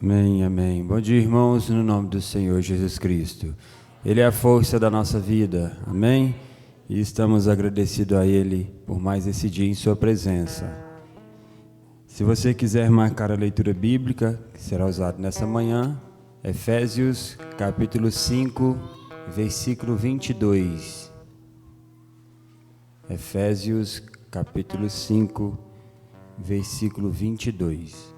Amém, amém. Bom dia, irmãos, no nome do Senhor Jesus Cristo. Ele é a força da nossa vida, amém? E estamos agradecidos a Ele por mais esse dia em sua presença. Se você quiser marcar a leitura bíblica, que será usada nessa manhã, Efésios capítulo 5, versículo 22. Efésios capítulo 5, versículo 22.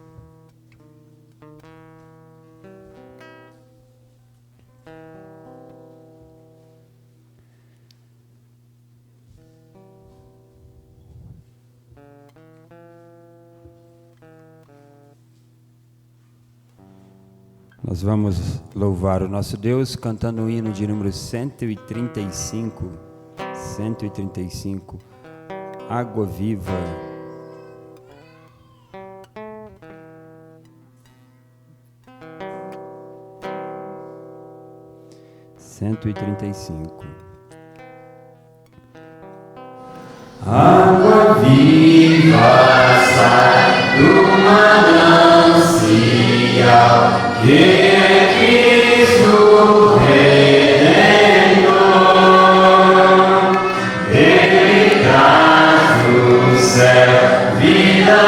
Nós vamos louvar o nosso Deus cantando o hino de número 135, Água Viva. Água viva sai do manancial, que é Cristo Redentor. Ele traz do céu vida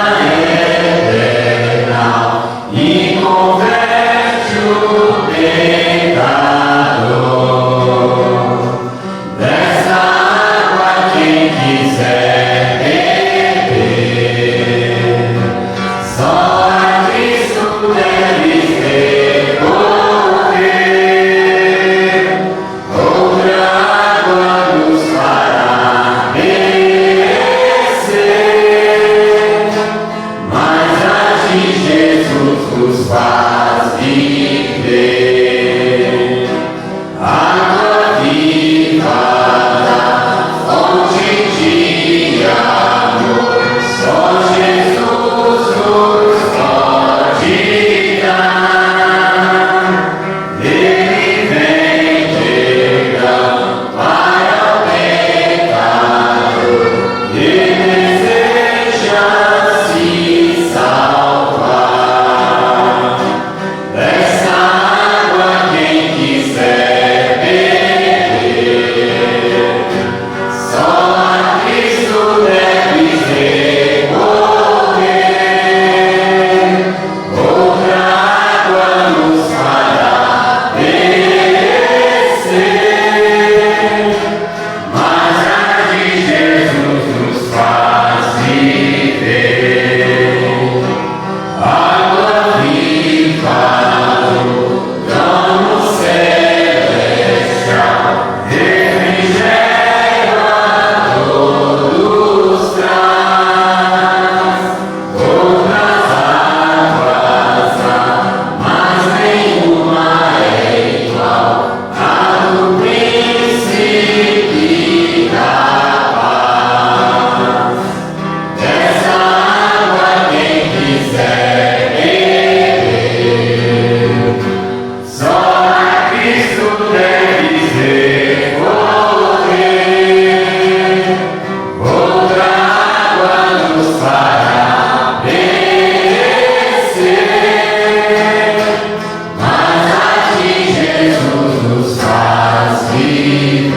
eterna e converte o pecador. Dessa água quem quiser beber, só a Cristo deve recorrer. Outra água nos fará perecer, mas a de Jesus nos faz viver. Água viva da fonte de amor, só Jesus nos pode dar. Ele vem chegando para o pecador e deseja se salvar. Dessa água quem quiser beber, só a Cristo deve recorrer. Outra água nos fará perecer, mas a de Jesus nos faz viver. Água viva do trono celestial, refrigério a todos traz. Outras águas há, mas nenhuma é igual à do Príncipe da paz. Dessa água quem quiser beber, só a Cristo deve recorrer. Outra água nos fará perecer, mas a de Jesus nos faz viver.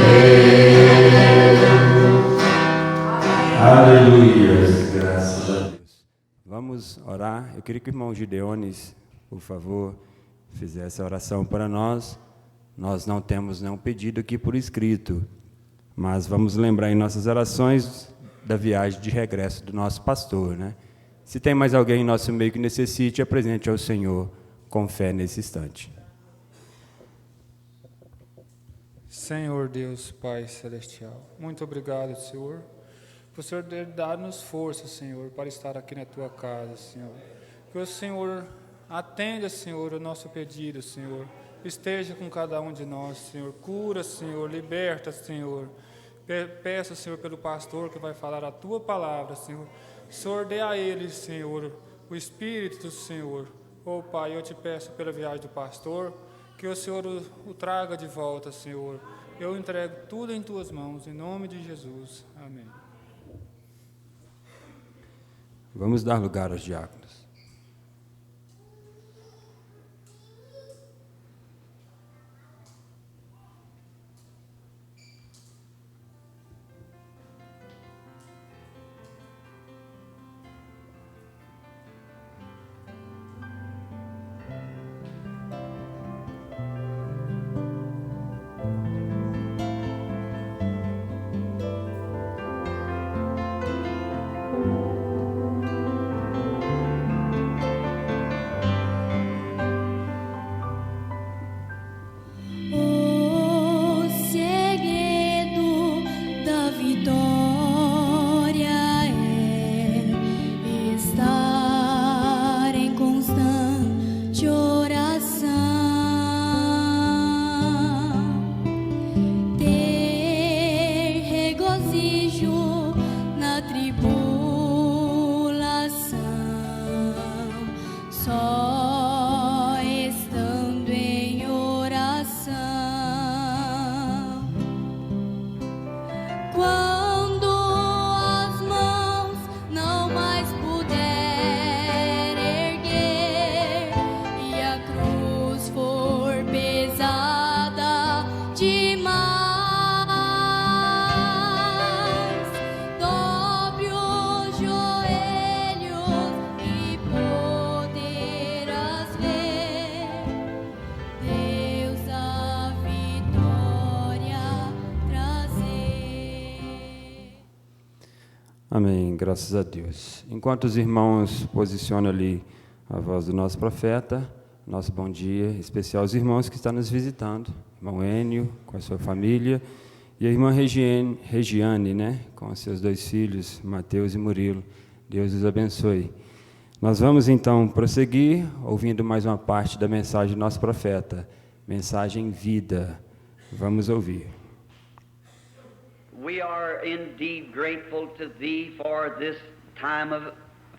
Aleluia, graças a Deus. Vamos orar. Eu queria que o irmão Gideones, por favor, fizesse a oração para nós. Nós não temos nenhum pedido aqui por escrito, mas vamos lembrar em nossas orações da viagem de regresso do nosso pastor, né? Se tem mais alguém em nosso meio que necessite, apresente ao Senhor com fé nesse instante. Senhor Deus, Pai Celestial, muito obrigado, Senhor, por o Senhor ter dado-nos força, Senhor, para estar aqui na Tua casa, Senhor. Que o Senhor atenda, Senhor, o nosso pedido, Senhor. Esteja com cada um de nós, Senhor. Cura, Senhor, liberta, Senhor. Peço, Senhor, pelo pastor que vai falar a Tua palavra, Senhor. Senhor, dê a ele, Senhor, o Espírito do Senhor. Oh, Pai, eu te peço pela viagem do pastor, que o Senhor o traga de volta, Senhor. Eu entrego tudo em Tuas mãos, em nome de Jesus. Amém. Vamos dar lugar aos diáconos. Só estando em oração, quando as mãos não mais puder erguer e a cruz for pesada demais, dobre os joelhos e poderás ver Deus a vitória trazer. Amém, graças a Deus. Enquanto os irmãos posicionam ali a voz do nosso profeta, nosso bom dia especial aos irmãos que estão nos visitando, irmão Enio com a sua família e a irmã Regiane, né, com os seus 2 filhos, Mateus e Murilo. Deus os abençoe. Nós vamos então prosseguir ouvindo mais uma parte da mensagem do nosso profeta, mensagem vida. Vamos ouvir. We are indeed grateful to Thee for this time of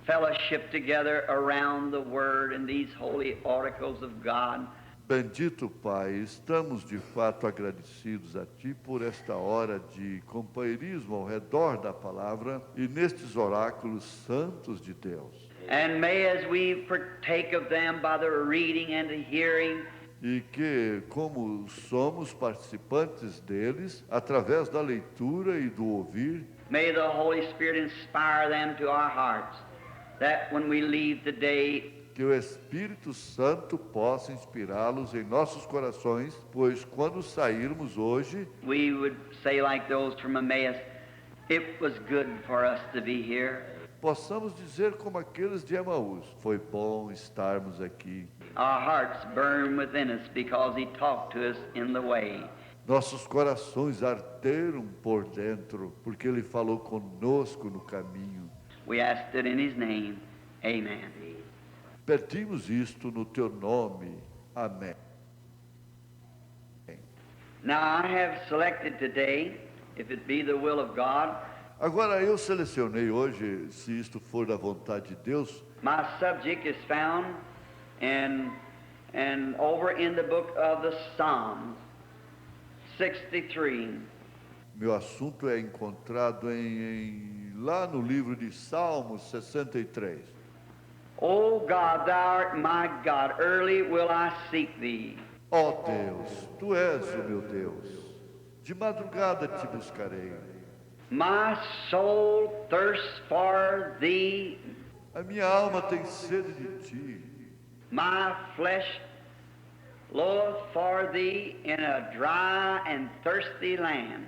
fellowship together around the Word and these holy oracles of God. Bendito Pai, estamos de fato agradecidos a Ti por esta hora de companheirismo ao redor da palavra e nestes oráculos santos de Deus. And may as we partake of them by the reading and the hearing, E que, como somos participantes deles, através da leitura e do ouvir, may the Holy Spirit inspire them to our hearts, that when we leave today, que o Espírito Santo possa inspirá-los em nossos corações, pois quando sairmos hoje, we would say like those from Emmaus, it was good for us to be here. possamos dizer como aqueles de Emaús: foi bom estarmos aqui. Our hearts burn within us because He talked to us in the way. Nossos corações arderam por dentro, porque Ele falou conosco no caminho. We asked it in His name. Amen. Pedimos isto no Teu nome. Amém. Now I have selected today, if it be the will of God, Agora eu selecionei hoje, se isto for da vontade de Deus, my subject is found in over in the book of the Psalms, 63. meu assunto é encontrado lá no livro de Salmos 63. O God, thou art my God, early will I seek thee. Ó Deus, Tu és o meu Deus, de madrugada te buscarei. My soul thirsts for thee, A minha alma tem sede de Ti, my flesh loweth for thee in a dry and thirsty land,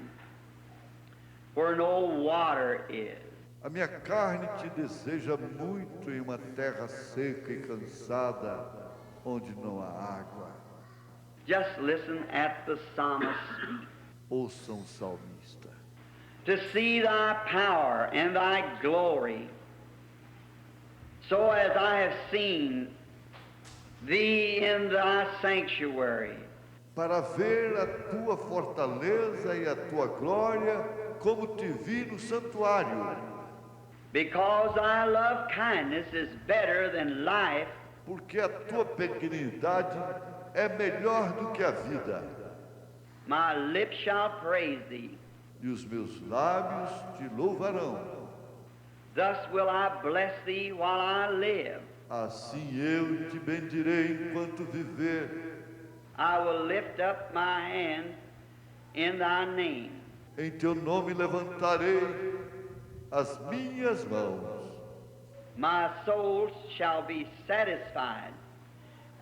where no water is. a minha carne te deseja muito em uma terra seca e cansada, onde não há água. Just listen at the psalmist speak. Ouçam o salmista. To see thy power and thy glory, so as I have seen thee in thy sanctuary. Para ver a Tua fortaleza e a Tua glória, como te vi no santuário. Because thy love kindness is better than life, Porque a Tua benignidade é melhor do que a vida. my lips shall praise thee. E os meus lábios te louvarão. Thus will I bless thee while I live. Assim eu te bendirei enquanto viver. I will lift up my hand in thy name. Em Teu nome levantarei as minhas mãos. My soul shall be satisfied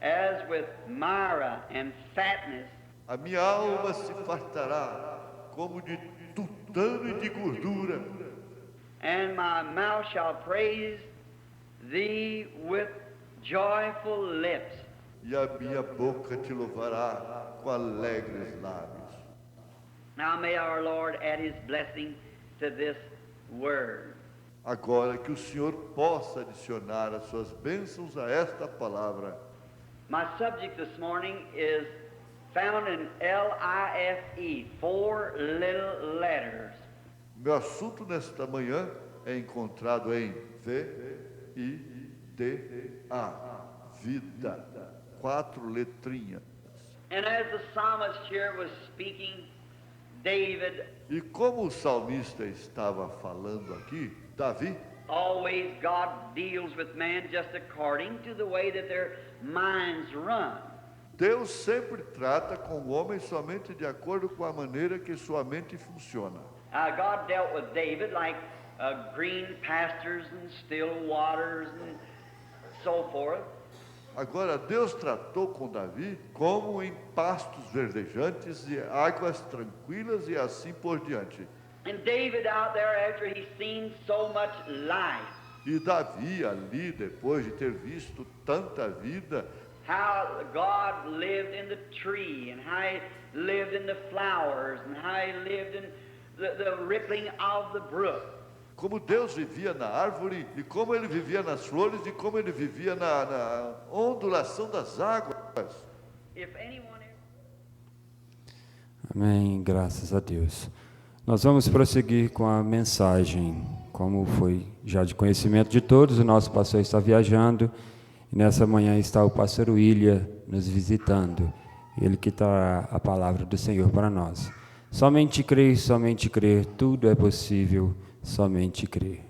as with myrrh and fatness, A minha alma se fartará como de tutano e de gordura. and my mouth shall praise thee with joyful lips. E a minha boca te louvará com alegres lábios. Now may our Lord add His blessing to this word. Agora que o Senhor possa adicionar as suas bênçãos a esta palavra. My subject this morning is found in LIFE, 4 little letters. Meu assunto nesta manhã é encontrado em VIDA, vida. 4 letrinhas. And as the psalmist here was speaking, David, E como o salmista estava falando aqui, Davi, always God deals with man just according to the way that their minds run. Deus sempre trata com o homem somente de acordo com a maneira que sua mente funciona. God dealt with David like green pastures and still waters and so forth. Agora, Deus tratou com Davi como em pastos verdejantes e águas tranquilas e assim por diante. And David out there, after he's seen so much life, E Davi ali, depois de ter visto tanta vida, how God lived in the tree, and how he lived in the flowers, and how he lived in the rippling of the brook. como Deus vivia na árvore, e como ele vivia nas flores, e como ele vivia na ondulação das águas. If anyone Amém, graças a Deus. Nós vamos prosseguir com a mensagem. Como foi já de conhecimento de todos, o nosso pastor está viajando, e nessa manhã está o pastor William nos visitando, ele que trará a palavra do Senhor para nós. Somente crer, tudo é possível, somente crer.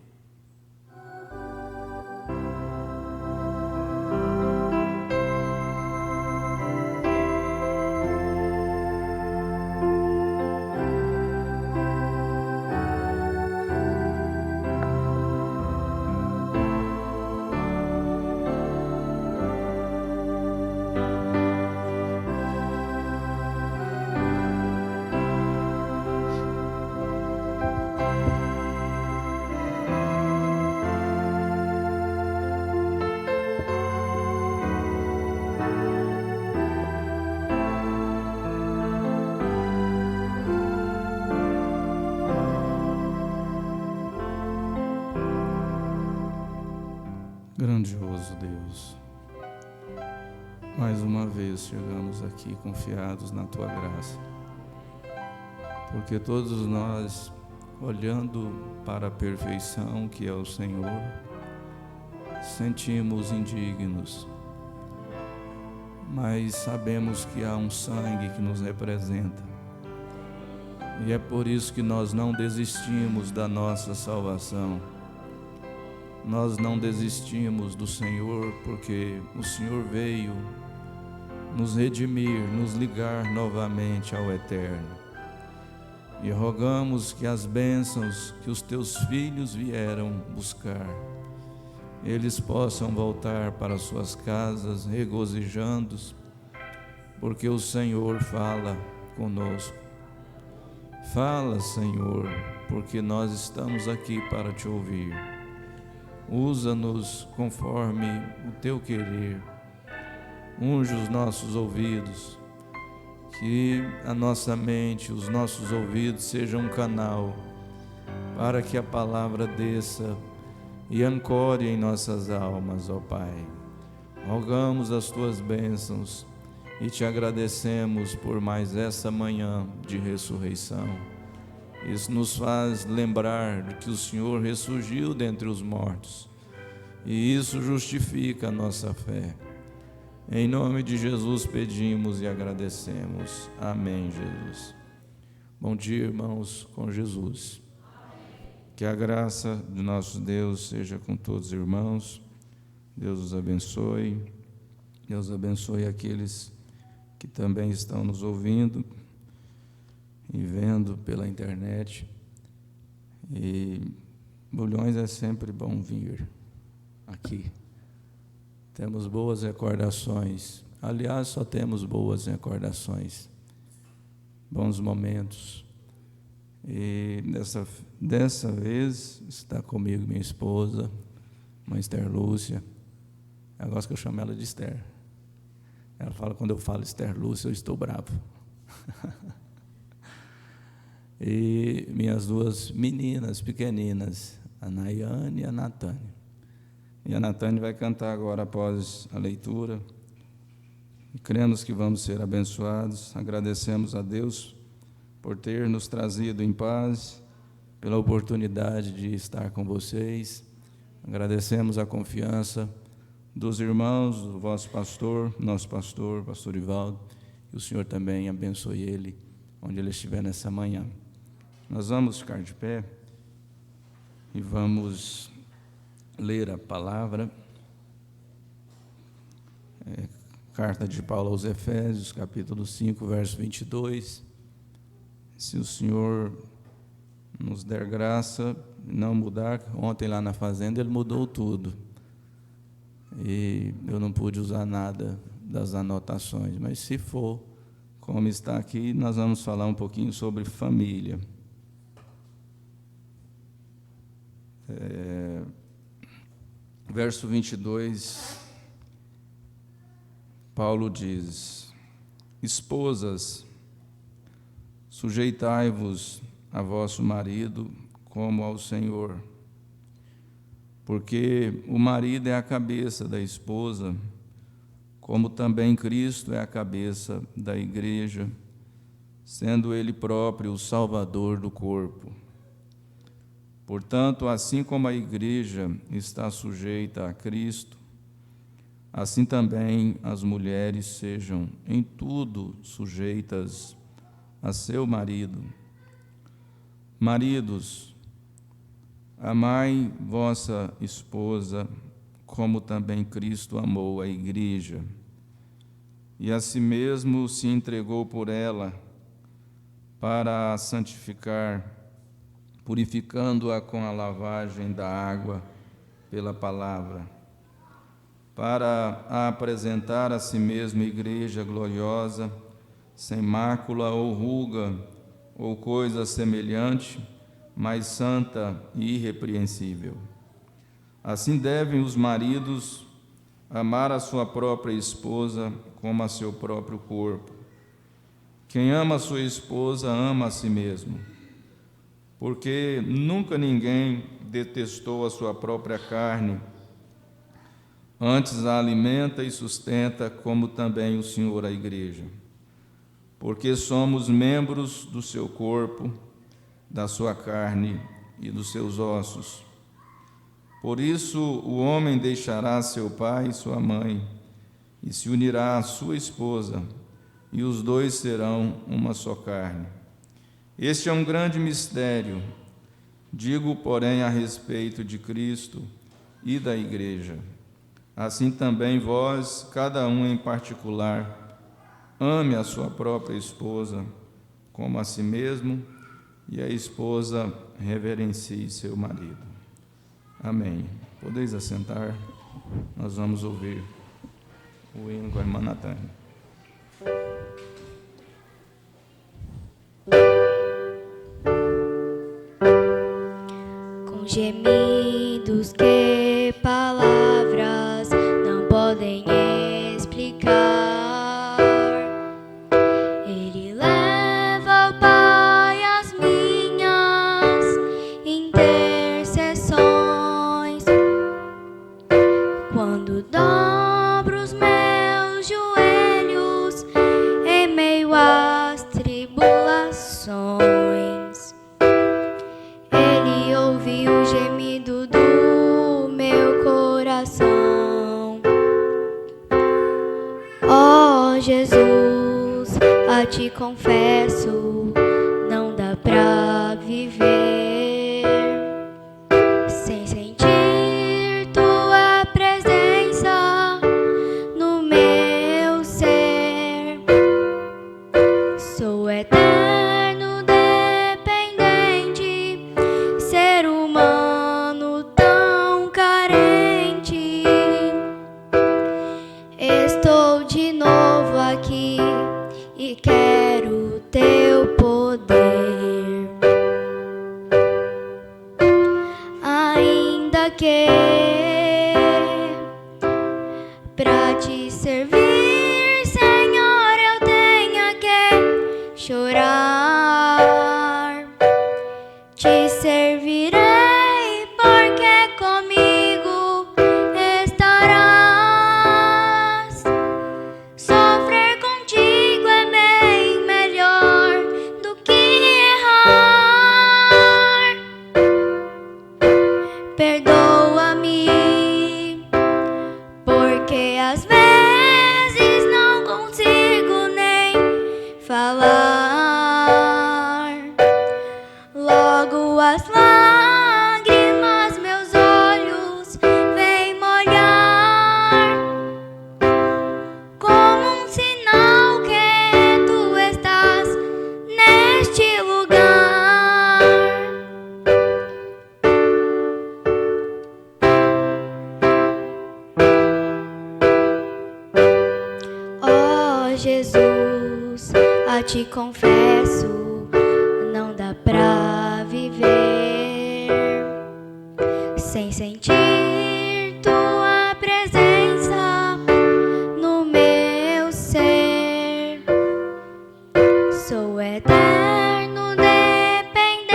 Grandioso Deus, mais uma vez chegamos aqui confiados na Tua graça, porque todos nós, olhando para a perfeição que é o Senhor, sentimos indignos, mas sabemos que há um sangue que nos representa, e é por isso que nós não desistimos da nossa salvação. Nós não desistimos do Senhor, porque o Senhor veio nos redimir, nos ligar novamente ao Eterno. E rogamos que as bênçãos que os Teus filhos vieram buscar, eles possam voltar para suas casas regozijando-se, porque o Senhor fala conosco. Fala, Senhor, porque nós estamos aqui para Te ouvir. Usa-nos conforme o Teu querer. Unge os nossos ouvidos, que a nossa mente, os nossos ouvidos sejam um canal para que a palavra desça e ancore em nossas almas, ó Pai. Rogamos as Tuas bênçãos e Te agradecemos por mais essa manhã de ressurreição. Isso nos faz lembrar de que o Senhor ressurgiu dentre os mortos, e isso justifica a nossa fé. Em nome de Jesus pedimos e agradecemos. Amém, Jesus. Bom dia, irmãos, com Jesus. Que a graça de nosso Deus seja com todos os irmãos. Deus os abençoe. Deus abençoe aqueles que também estão nos ouvindo e vendo pela internet. E Bulhões é sempre bom vir aqui. Temos boas recordações. Aliás, só temos boas recordações, bons momentos. E dessa vez está comigo minha esposa, mãe Esther Lúcia. Eu gosto que eu chamo ela de Esther. Ela fala, quando eu falo Esther Lúcia, eu estou bravo. E minhas duas meninas pequeninas, a Nayane e a Natânia. E a Natânia vai cantar agora após a leitura. E cremos que vamos ser abençoados. Agradecemos a Deus por ter nos trazido em paz, pela oportunidade de estar com vocês. Agradecemos a confiança dos irmãos, do vosso pastor, nosso pastor Ivaldo, que o Senhor também abençoe ele, onde ele estiver nessa manhã. Nós vamos ficar de pé e vamos ler a palavra. Carta de Paulo aos Efésios, capítulo 5, verso 22. Se o Senhor nos der graça, não mudar. Ontem lá na fazenda ele mudou tudo. E eu não pude usar nada das anotações. Mas se for, como está aqui, nós vamos falar um pouquinho sobre família. Verso 22, Paulo diz: esposas, sujeitai-vos a vosso marido como ao Senhor, porque o marido é a cabeça da esposa, como também Cristo é a cabeça da igreja, sendo ele próprio o Salvador do corpo. Portanto, assim como a igreja está sujeita a Cristo, assim também as mulheres sejam em tudo sujeitas a seu marido. Maridos, amai vossa esposa, como também Cristo amou a igreja, e a si mesmo se entregou por ela, para a santificar, purificando-a com a lavagem da água pela palavra, para a apresentar a si mesmo igreja gloriosa, sem mácula ou ruga, ou coisa semelhante, mas santa e irrepreensível. Assim devem os maridos amar a sua própria esposa como a seu próprio corpo. Quem ama a sua esposa ama a si mesmo, porque nunca ninguém detestou a sua própria carne, antes a alimenta e sustenta, como também o Senhor a igreja, porque somos membros do seu corpo, da sua carne e dos seus ossos. Por isso o homem deixará seu pai e sua mãe, e se unirá à sua esposa, e os dois serão uma só carne. Este é um grande mistério. Digo, porém, a respeito de Cristo e da igreja. Assim também vós, cada um em particular, ame a sua própria esposa como a si mesmo, e a esposa reverencie seu marido. Amém. Podeis assentar, nós vamos ouvir o hino com a irmã Natânia. Com gemidos que palavras não podem explicar, Ele leva ao Pai as minhas intercessões. Quando dobro os meus joelhos em meio às tribulações, Ele ouve o gemido do meu coração. Ó Jesus, a ti confesso, não dá pra viver sem sentir tua presença no meu ser. Sou eterno dependente, ser humano tão carente. Estou de novo aqui e quero teu poder. porque às vezes não consigo nem falar. Logo as lágrimas meus olhos vêm molhar, como um sinal que tu estás neste lugar. Oh Jesus, a ti confesso, não dá pra viver sem sentir tua presença no meu ser. Sou eterno dependente,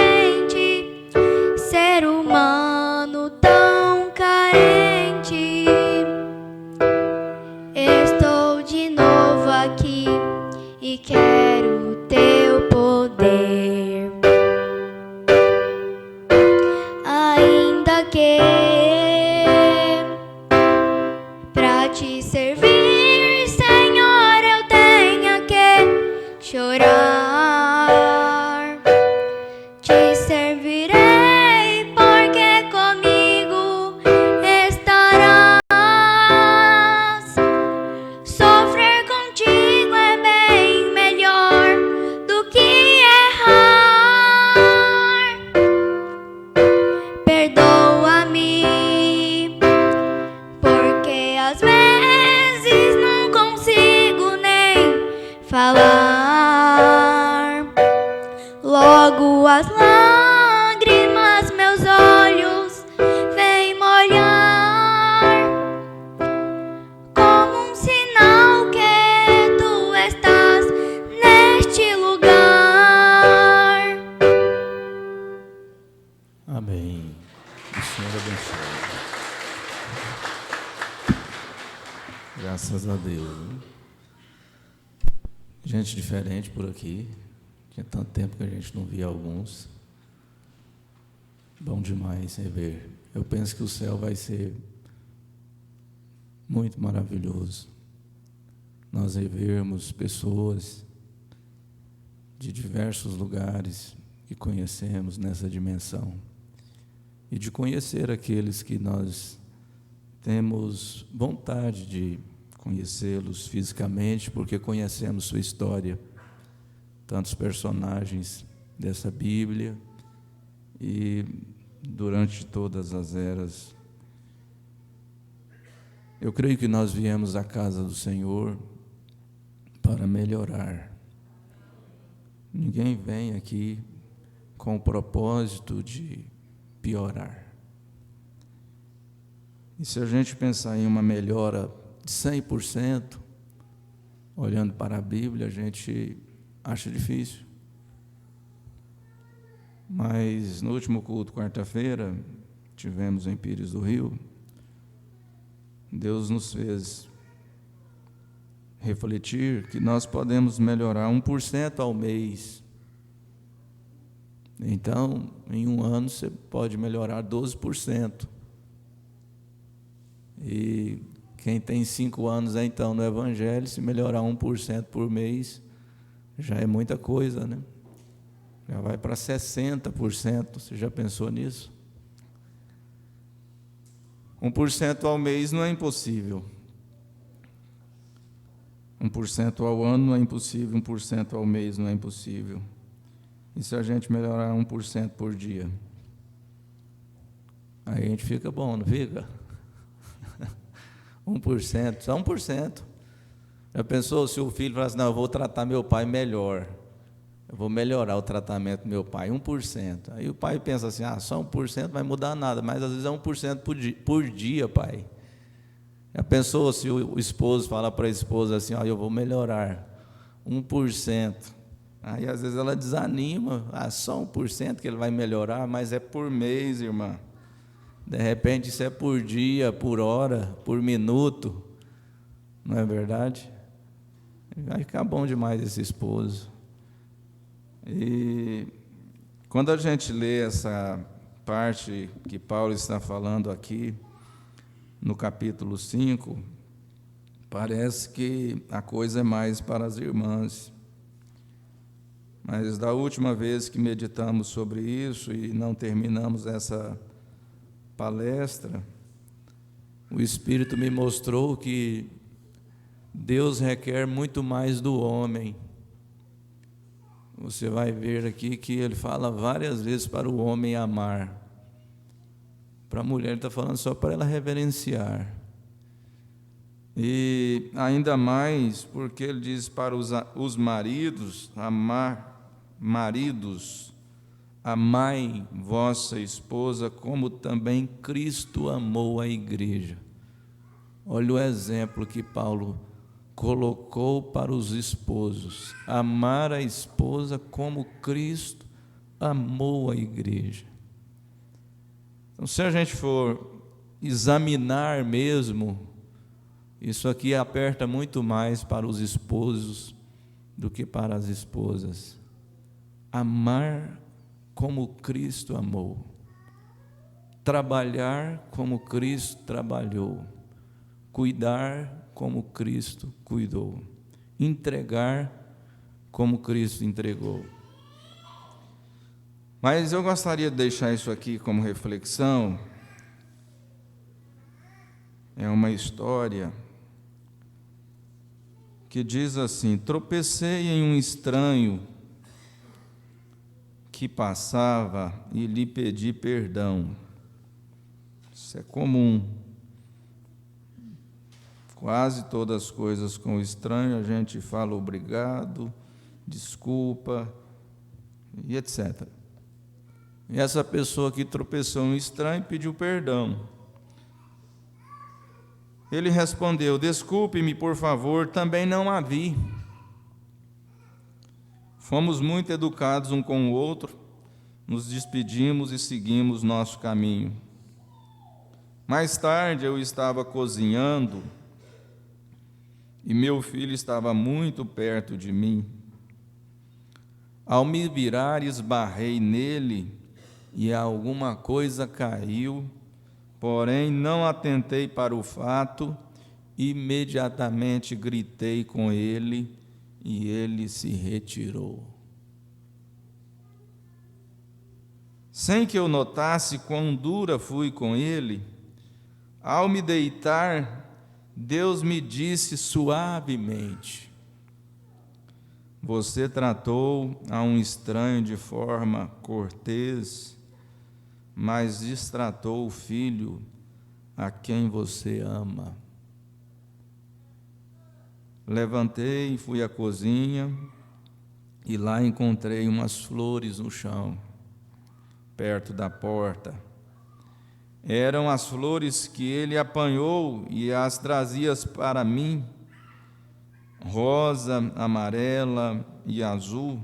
ser humano tão carente. Estou de novo aqui e quero o teu poder. Ainda que pra te servir, Senhor, eu tenha que chorar, te servirei porque comigo estarás. Sofrer contigo é bem melhor do que errar. Perdoa-me, porque às vezes não consigo nem falar. Logo as lágrimas meus olhos vêm molhar, como um sinal que tu estás neste lugar. Amém. O Senhor abençoe. Graças a Deus. Né? Gente diferente por aqui. Tinha tanto tempo que a gente não via alguns. Bom demais rever. Eu penso que o céu vai ser muito maravilhoso. Nós revermos pessoas de diversos lugares que conhecemos nessa dimensão. E de conhecer aqueles que nós temos vontade de conhecê-los fisicamente, porque conhecemos sua história, tantos personagens dessa Bíblia, e durante todas as eras. Eu creio que nós viemos à casa do Senhor para melhorar. Ninguém vem aqui com o propósito de piorar. E se a gente pensar em uma melhora de 100%, olhando para a Bíblia, a gente acha difícil. Mas no último culto, quarta-feira, tivemos em Pires do Rio, Deus nos fez refletir que nós podemos melhorar 1% ao mês. Então, em um ano, você pode melhorar 12%. E quem tem 5 anos, então, no Evangelho, se melhorar 1% por mês, já é muita coisa, né? Já vai para 60%. Você já pensou nisso? 1% ao mês não é impossível. 1% ao ano não é impossível, 1% ao mês não é impossível. E se a gente melhorar 1% por dia? Aí a gente fica bom, não fica? 1%, só 1%. Já pensou se o filho falasse, não, eu vou tratar meu pai melhor, eu vou melhorar o tratamento do meu pai, 1%. Aí o pai pensa assim, só 1% não vai mudar nada, mas às vezes é 1% por dia, pai. Já pensou se o esposo fala para a esposa assim, eu vou melhorar 1%. Aí às vezes ela desanima, só 1% que ele vai melhorar, mas é por mês, irmã. De repente isso é por dia, por hora, por minuto, não é verdade? Vai ficar bom demais esse esposo. E quando a gente lê essa parte que Paulo está falando aqui, no capítulo 5, Parece que a coisa é mais para as irmãs. Mas da última vez que meditamos sobre isso e não terminamos essa palestra, o Espírito me mostrou que Deus requer muito mais do homem. Você vai ver aqui que ele fala várias vezes para o homem amar. Para a mulher ele está falando só para ela reverenciar. E ainda mais porque ele diz para os maridos, maridos, amai vossa esposa como também Cristo amou a igreja. Olha o exemplo que Paulo colocou para os esposos: amar a esposa como Cristo amou a igreja. Então, se a gente for examinar mesmo, isso aqui aperta muito mais para os esposos do que para as esposas. Amar como Cristo amou, trabalhar como Cristo trabalhou, cuidar como Cristo cuidou, entregar como Cristo entregou. Mas eu gostaria de deixar isso aqui como reflexão. É uma história que diz assim: tropecei em um estranho que passava e lhe pedi perdão. Isso é comum. Quase todas as coisas com o estranho a gente fala obrigado, desculpa e etc. E essa pessoa que tropeçou em um estranho pediu perdão. Ele respondeu: desculpe-me, por favor, também não a vi. Fomos muito educados um com o outro, nos despedimos e seguimos nosso caminho. Mais tarde eu estava cozinhando e meu filho estava muito perto de mim. Ao me virar, esbarrei nele e alguma coisa caiu, porém não atentei para o fato, imediatamente gritei com ele e ele se retirou. Sem que eu notasse quão dura fui com ele, ao me deitar, Deus me disse suavemente: você tratou a um estranho de forma cortês, mas destratou o filho a quem você ama. Levantei e fui à cozinha e lá encontrei umas flores no chão, perto da porta. Eram as flores que ele apanhou e as trazia para mim, rosa, amarela e azul.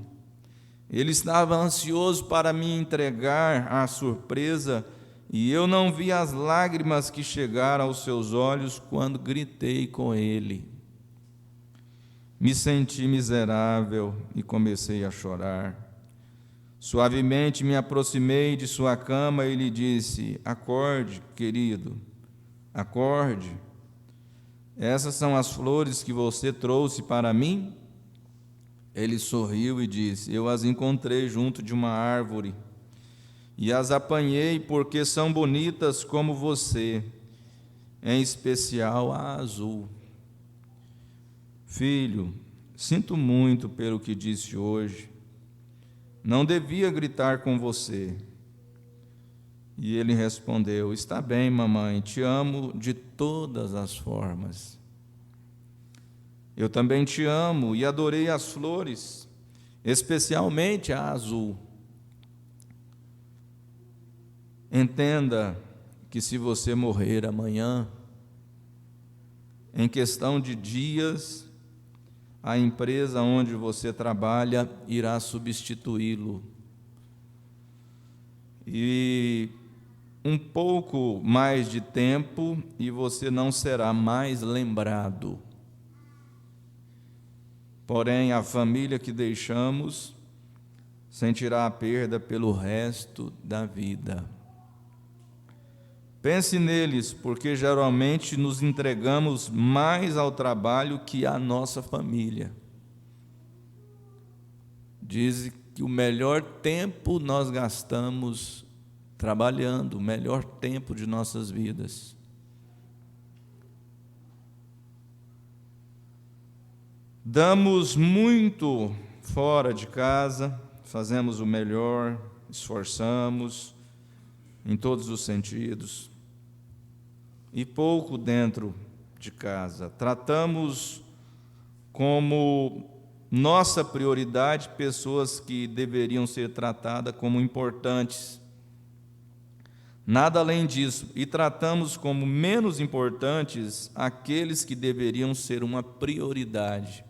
Ele estava ansioso para me entregar a surpresa e eu não vi as lágrimas que chegaram aos seus olhos quando gritei com ele. Me senti miserável e comecei a chorar. Suavemente me aproximei de sua cama e lhe disse: acorde, querido, acorde. Essas são as flores que você trouxe para mim? Ele sorriu e disse: eu as encontrei junto de uma árvore e as apanhei porque são bonitas como você, em especial a azul. Filho, sinto muito pelo que disse hoje. Não devia gritar com você. E ele respondeu: está bem, mamãe, te amo de todas as formas. Eu também te amo e adorei as flores, especialmente a azul. Entenda que se você morrer amanhã, em questão de dias, a empresa onde você trabalha irá substituí-lo. E um pouco mais de tempo e você não será mais lembrado. Porém, a família que deixamos sentirá a perda pelo resto da vida. Pense neles, porque geralmente nos entregamos mais ao trabalho que à nossa família. Diz que o melhor tempo nós gastamos trabalhando, o melhor tempo de nossas vidas. Damos muito fora de casa, fazemos o melhor, esforçamos em todos os sentidos, e pouco dentro de casa. Tratamos como nossa prioridade pessoas que deveriam ser tratadas como importantes. Nada além disso, e tratamos como menos importantes aqueles que deveriam ser uma prioridade.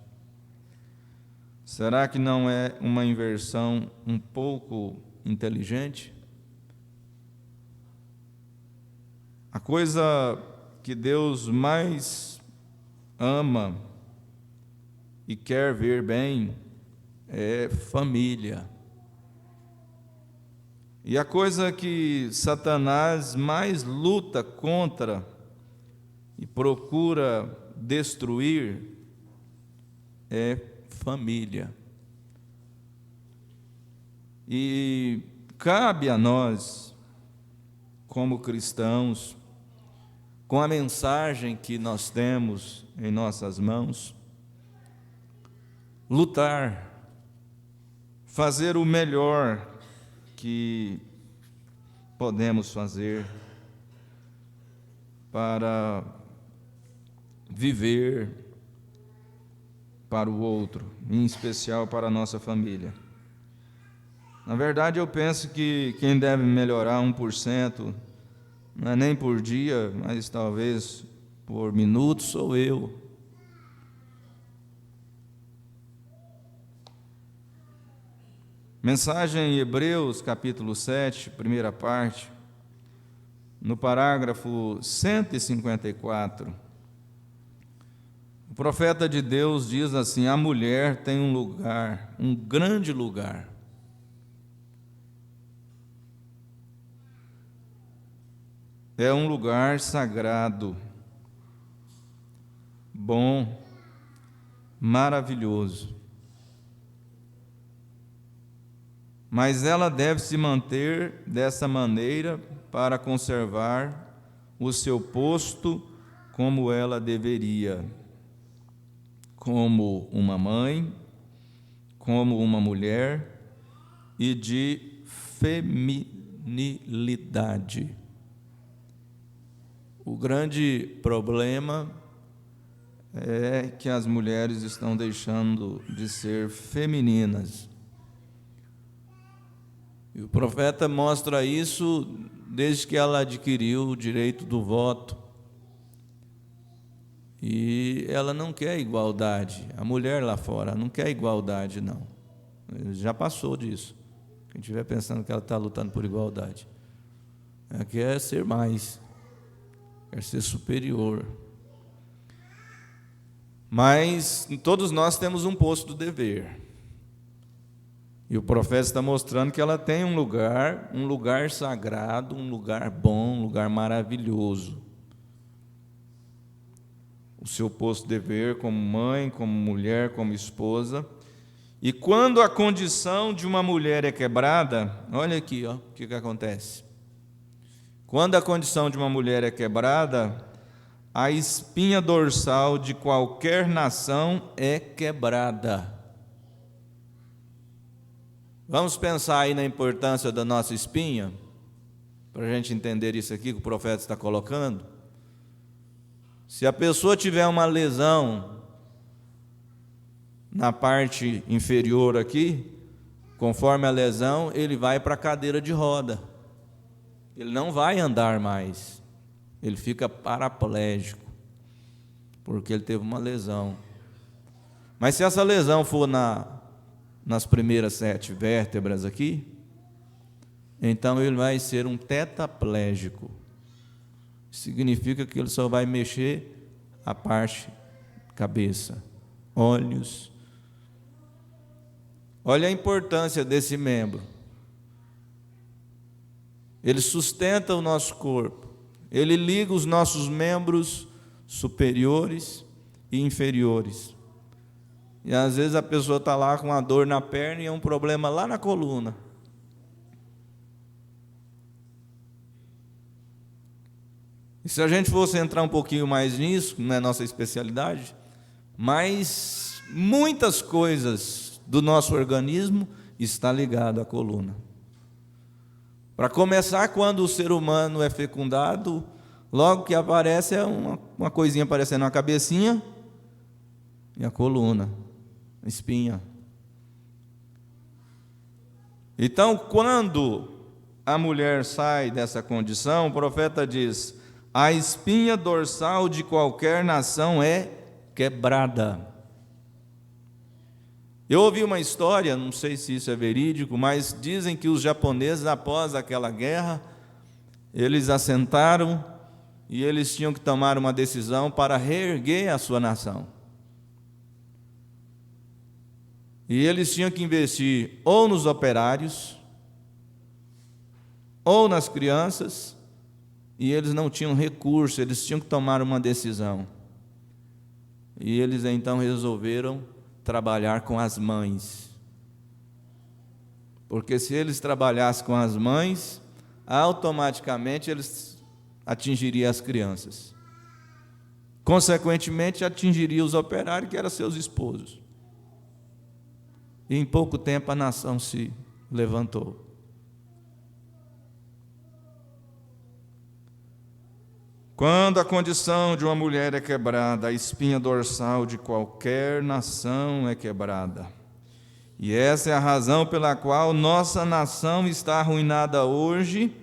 Será que não é uma inversão um pouco inteligente? A coisa que Deus mais ama e quer ver bem é família. E a coisa que Satanás mais luta contra e procura destruir é família. E cabe a nós, como cristãos, com a mensagem que nós temos em nossas mãos, lutar, fazer o melhor que podemos fazer para viver para o outro, em especial para a nossa família. Na verdade, eu penso que quem deve melhorar 1%, não é nem por dia, mas talvez por minuto, sou eu. Mensagem em Hebreus, capítulo 7, primeira parte, no parágrafo 154, o profeta de Deus diz assim: a mulher tem um lugar, um grande lugar. É um lugar sagrado, bom, maravilhoso. Mas ela deve se manter dessa maneira para conservar o seu posto como ela deveria, como uma mãe, como uma mulher e de feminilidade. O grande problema é que as mulheres estão deixando de ser femininas. E o profeta mostra isso desde que ela adquiriu o direito do voto. E ela não quer igualdade. A mulher lá fora não quer igualdade, não. Já passou disso. Quem estiver pensando que ela está lutando por igualdade, ela quer ser mais, quer ser superior. Mas todos nós temos um posto de dever. E o profeta está mostrando que ela tem um lugar sagrado, um lugar bom, um lugar maravilhoso. O seu posto de dever como mãe, como mulher, como esposa. E quando a condição de uma mulher é quebrada, olha aqui, o que acontece. Quando a condição de uma mulher é quebrada, a espinha dorsal de qualquer nação é quebrada. Vamos pensar aí na importância da nossa espinha, para a gente entender isso aqui que o profeta está colocando. Se a pessoa tiver uma lesão na parte inferior aqui, conforme a lesão, ele vai para a cadeira de roda. Ele não vai andar mais. Ele fica paraplégico, porque ele teve uma lesão. Mas se essa lesão for nas primeiras 7 vértebras aqui, então ele vai ser um tetraplégico. Significa que ele só vai mexer a parte cabeça, olhos. Olha a importância desse membro. Ele sustenta o nosso corpo, Ele liga os nossos membros superiores e inferiores. E às vezes a pessoa está lá com uma dor na perna e é um problema lá na coluna. E se a gente fosse entrar um pouquinho mais nisso, não é nossa especialidade, mas muitas coisas do nosso organismo está ligado à coluna. Para começar, quando o ser humano é fecundado, logo que aparece é uma coisinha parecendo uma cabecinha e a coluna, a espinha. Então, quando a mulher sai dessa condição, o profeta diz: a espinha dorsal de qualquer nação é quebrada. Eu ouvi uma história, não sei se isso é verídico, mas dizem que os japoneses, após aquela guerra, eles assentaram e eles tinham que tomar uma decisão para reerguer a sua nação. E eles tinham que investir ou nos operários, ou nas crianças, e eles não tinham recurso, eles tinham que tomar uma decisão. E eles então resolveram trabalhar com as mães. Porque se eles trabalhassem com as mães, automaticamente eles atingiriam as crianças. Consequentemente, atingiria os operários, que eram seus esposos. E em pouco tempo a nação se levantou. Quando a condição de uma mulher é quebrada, a espinha dorsal de qualquer nação é quebrada. E essa é a razão pela qual nossa nação está arruinada hoje,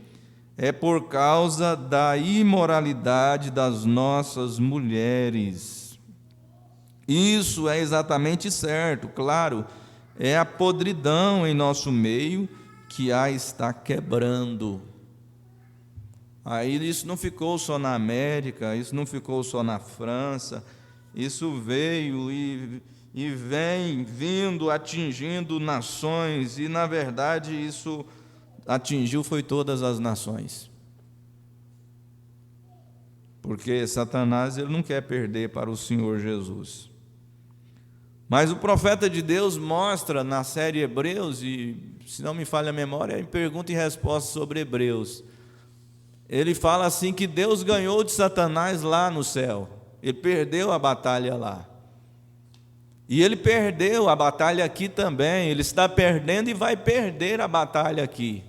é por causa da imoralidade das nossas mulheres. Isso é exatamente certo, claro, é a podridão em nosso meio que a está quebrando. Aí isso não ficou só na América, isso não ficou só na França, isso veio e vem vindo, atingindo nações, e na verdade isso atingiu foi todas as nações. Porque Satanás ele não quer perder para o Senhor Jesus. Mas o profeta de Deus mostra na série Hebreus, e se não me falha a memória, em pergunta e resposta sobre Hebreus, ele fala assim que Deus ganhou de Satanás lá no céu. Ele perdeu a batalha lá. E ele perdeu a batalha aqui também. Ele está perdendo e vai perder a batalha aqui.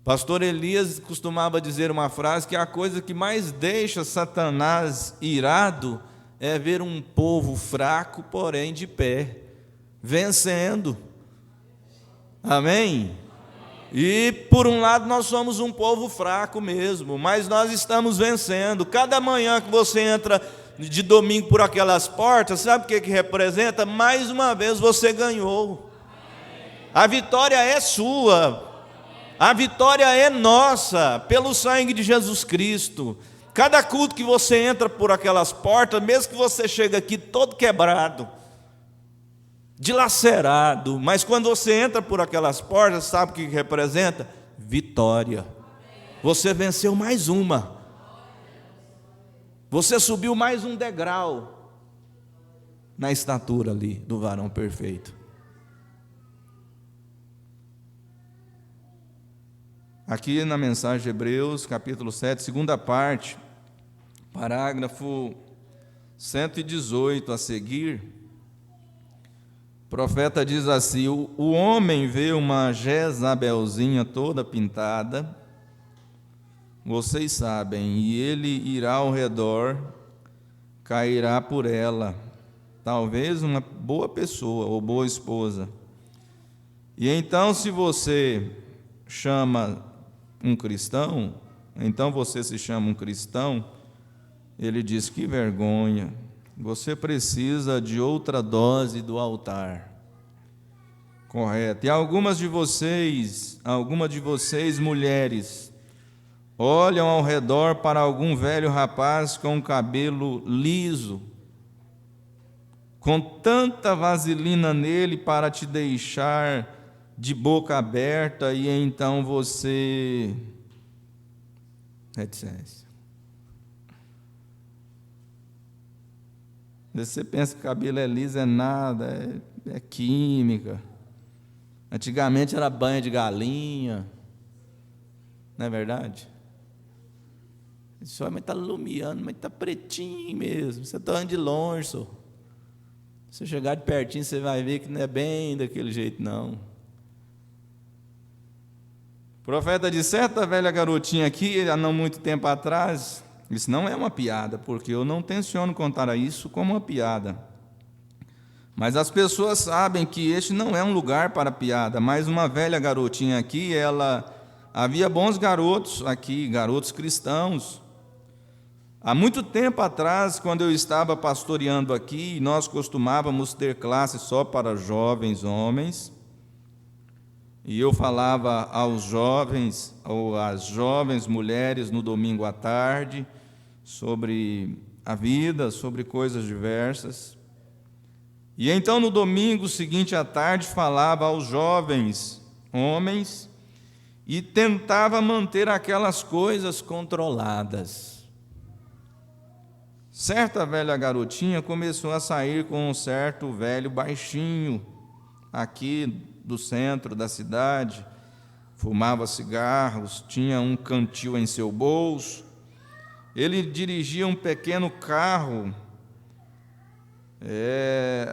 Pastor Elias costumava dizer uma frase que a coisa que mais deixa Satanás irado é ver um povo fraco, porém de pé, vencendo. Amém? E por um lado nós somos um povo fraco mesmo, mas nós estamos vencendo. Cada manhã que você entra de domingo por aquelas portas, sabe o que representa? Mais uma vez você ganhou. A vitória é sua, a vitória é nossa, pelo sangue de Jesus Cristo. Cada culto que você entra por aquelas portas, mesmo que você chega aqui todo quebrado, dilacerado, mas quando você entra por aquelas portas, sabe o que representa? Vitória. Você venceu mais uma. Você subiu mais um degrau na estatura ali do varão perfeito. Aqui na mensagem de Hebreus, capítulo 7, segunda parte, parágrafo 118 a seguir, o profeta diz assim: o homem vê uma Jezabelzinha toda pintada, vocês sabem, e ele irá ao redor, cairá por ela, talvez uma boa pessoa ou boa esposa. E então, se você chama um cristão, então você se chama um cristão, ele diz: que vergonha, você precisa de outra dose do altar. Correto. E algumas de vocês mulheres, olham ao redor para algum velho rapaz com cabelo liso, com tanta vaselina nele para te deixar de boca aberta, e então você reticência. Você pensa que cabelo é liso, é nada, é química. Antigamente era banho de galinha, não é verdade? Isso mas está lumiando, mas está pretinho mesmo. Você está andando de longe, só. Se você chegar de pertinho, você vai ver que não é bem daquele jeito, não. O profeta de certa velha garotinha aqui, há não muito tempo atrás, isso não é uma piada, porque eu não tenciono contar isso como uma piada. Mas as pessoas sabem que este não é um lugar para piada, mas uma velha garotinha aqui, havia bons garotos aqui, garotos cristãos. Há muito tempo atrás, quando eu estava pastoreando aqui, nós costumávamos ter classe só para jovens homens, e eu falava aos jovens ou às jovens mulheres no domingo à tarde sobre a vida, sobre coisas diversas. E então no domingo seguinte à tarde falava aos jovens homens e tentava manter aquelas coisas controladas. Certa velha garotinha começou a sair com um certo velho baixinho aqui do centro da cidade, fumava cigarros, tinha um cantil em seu bolso. Ele dirigia um pequeno carro,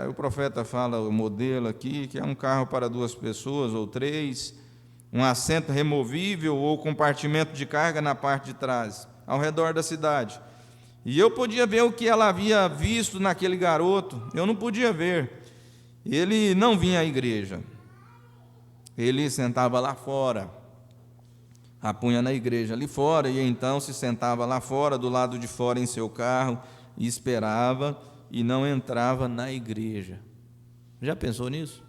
o profeta fala o modelo aqui, que é um carro para 2 pessoas ou 3, um assento removível ou compartimento de carga na parte de trás, ao redor da cidade. E eu podia ver o que ela havia visto naquele garoto, eu não podia ver. Ele não vinha à igreja, ele sentava lá fora, apunha na igreja ali fora, e então se sentava lá fora, do lado de fora em seu carro, e esperava, e não entrava na igreja. Já pensou nisso?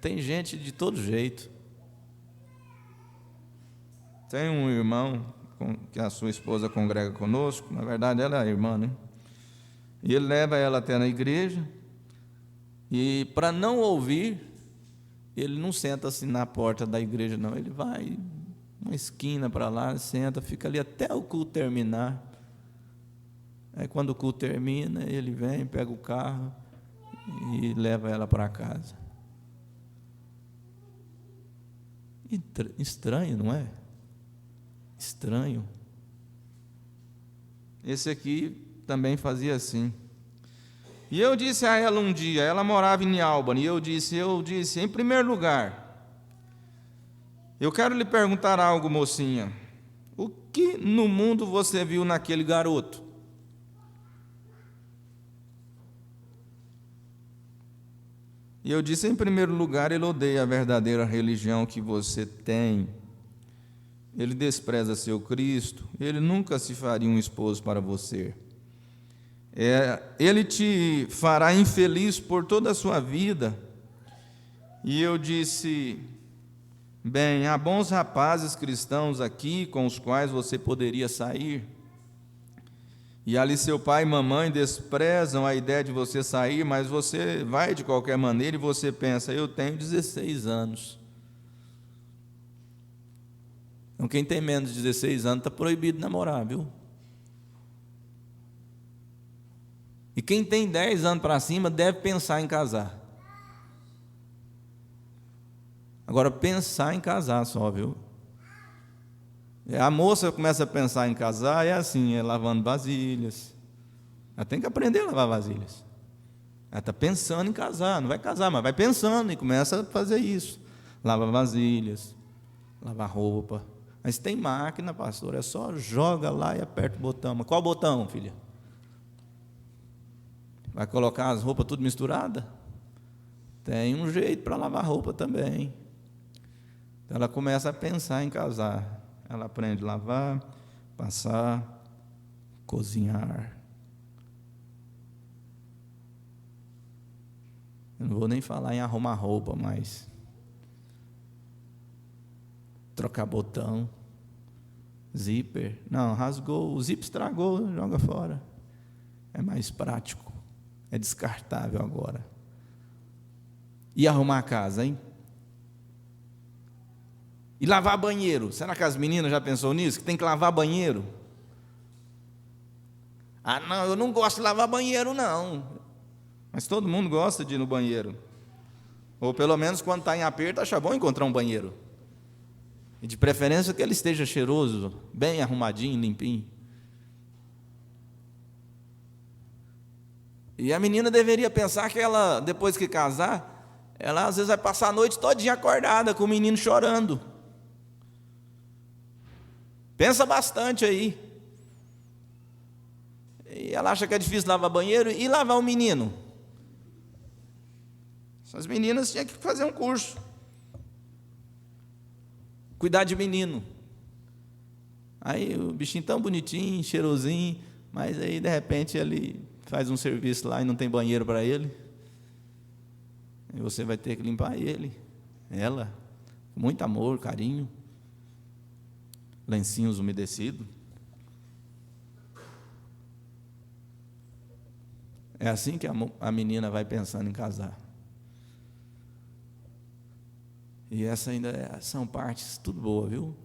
Tem gente de todo jeito. Tem um irmão que a sua esposa congrega conosco, na verdade ela é a irmã, né? E ele leva ela até na igreja, e para não ouvir, ele não senta assim na porta da igreja, não. Ele vai uma esquina para lá, senta, fica ali até o culto terminar. Aí quando o culto termina, ele vem, pega o carro e leva ela para casa. Estranho, não é? Estranho. Esse aqui também fazia assim. E eu disse a ela um dia, ela morava em Albany, e eu disse, em primeiro lugar, eu quero lhe perguntar algo, mocinha. O que no mundo você viu naquele garoto? E eu disse, em primeiro lugar, ele odeia a verdadeira religião que você tem. Ele despreza seu Cristo, ele nunca se faria um esposo para você. Ele te fará infeliz por toda a sua vida. E eu disse, bem, há bons rapazes cristãos aqui com os quais você poderia sair. E ali seu pai e mamãe desprezam a ideia de você sair, mas você vai de qualquer maneira e você pensa, eu tenho 16 anos. Então quem tem menos de 16 anos está proibido de namorar, viu? E quem tem 10 anos para cima deve pensar em casar. Agora, pensar em casar só, viu? A moça começa a pensar em casar, é assim, lavando vasilhas. Ela tem que aprender a lavar vasilhas. Ela está pensando em casar, não vai casar, mas vai pensando e começa a fazer isso. Lava vasilhas, lava roupa. Mas tem máquina, pastor, é só joga lá e aperta o botão. Mas qual botão, filha? Vai colocar as roupas tudo misturadas? Tem um jeito para lavar roupa também. Então ela começa a pensar em casar. Ela aprende a lavar, passar, cozinhar. Eu não vou nem falar em arrumar roupa, mas trocar botão, zíper. Não, rasgou, o zíper estragou, joga fora. É mais prático. É descartável agora. E arrumar a casa, hein? E lavar banheiro. Será que as meninas já pensou nisso? Que tem que lavar banheiro? Ah, não, eu não gosto de lavar banheiro, não. Mas todo mundo gosta de ir no banheiro. Ou pelo menos quando está em aperto, acha bom encontrar um banheiro. E de preferência que ele esteja cheiroso, bem arrumadinho, limpinho. E a menina deveria pensar que ela, depois que casar, ela às vezes vai passar a noite todinha acordada com o menino chorando. Pensa bastante aí. E ela acha que é difícil lavar banheiro e lavar o menino. Essas meninas tinham que fazer um curso. Cuidar de menino. Aí o bichinho tão bonitinho, cheirosinho, mas aí de repente ele faz um serviço lá e não tem banheiro para ele. E você vai ter que limpar ele, ela, com muito amor, carinho, lencinhos umedecidos. É assim que a menina vai pensando em casar. E essa ainda são partes tudo boa, viu?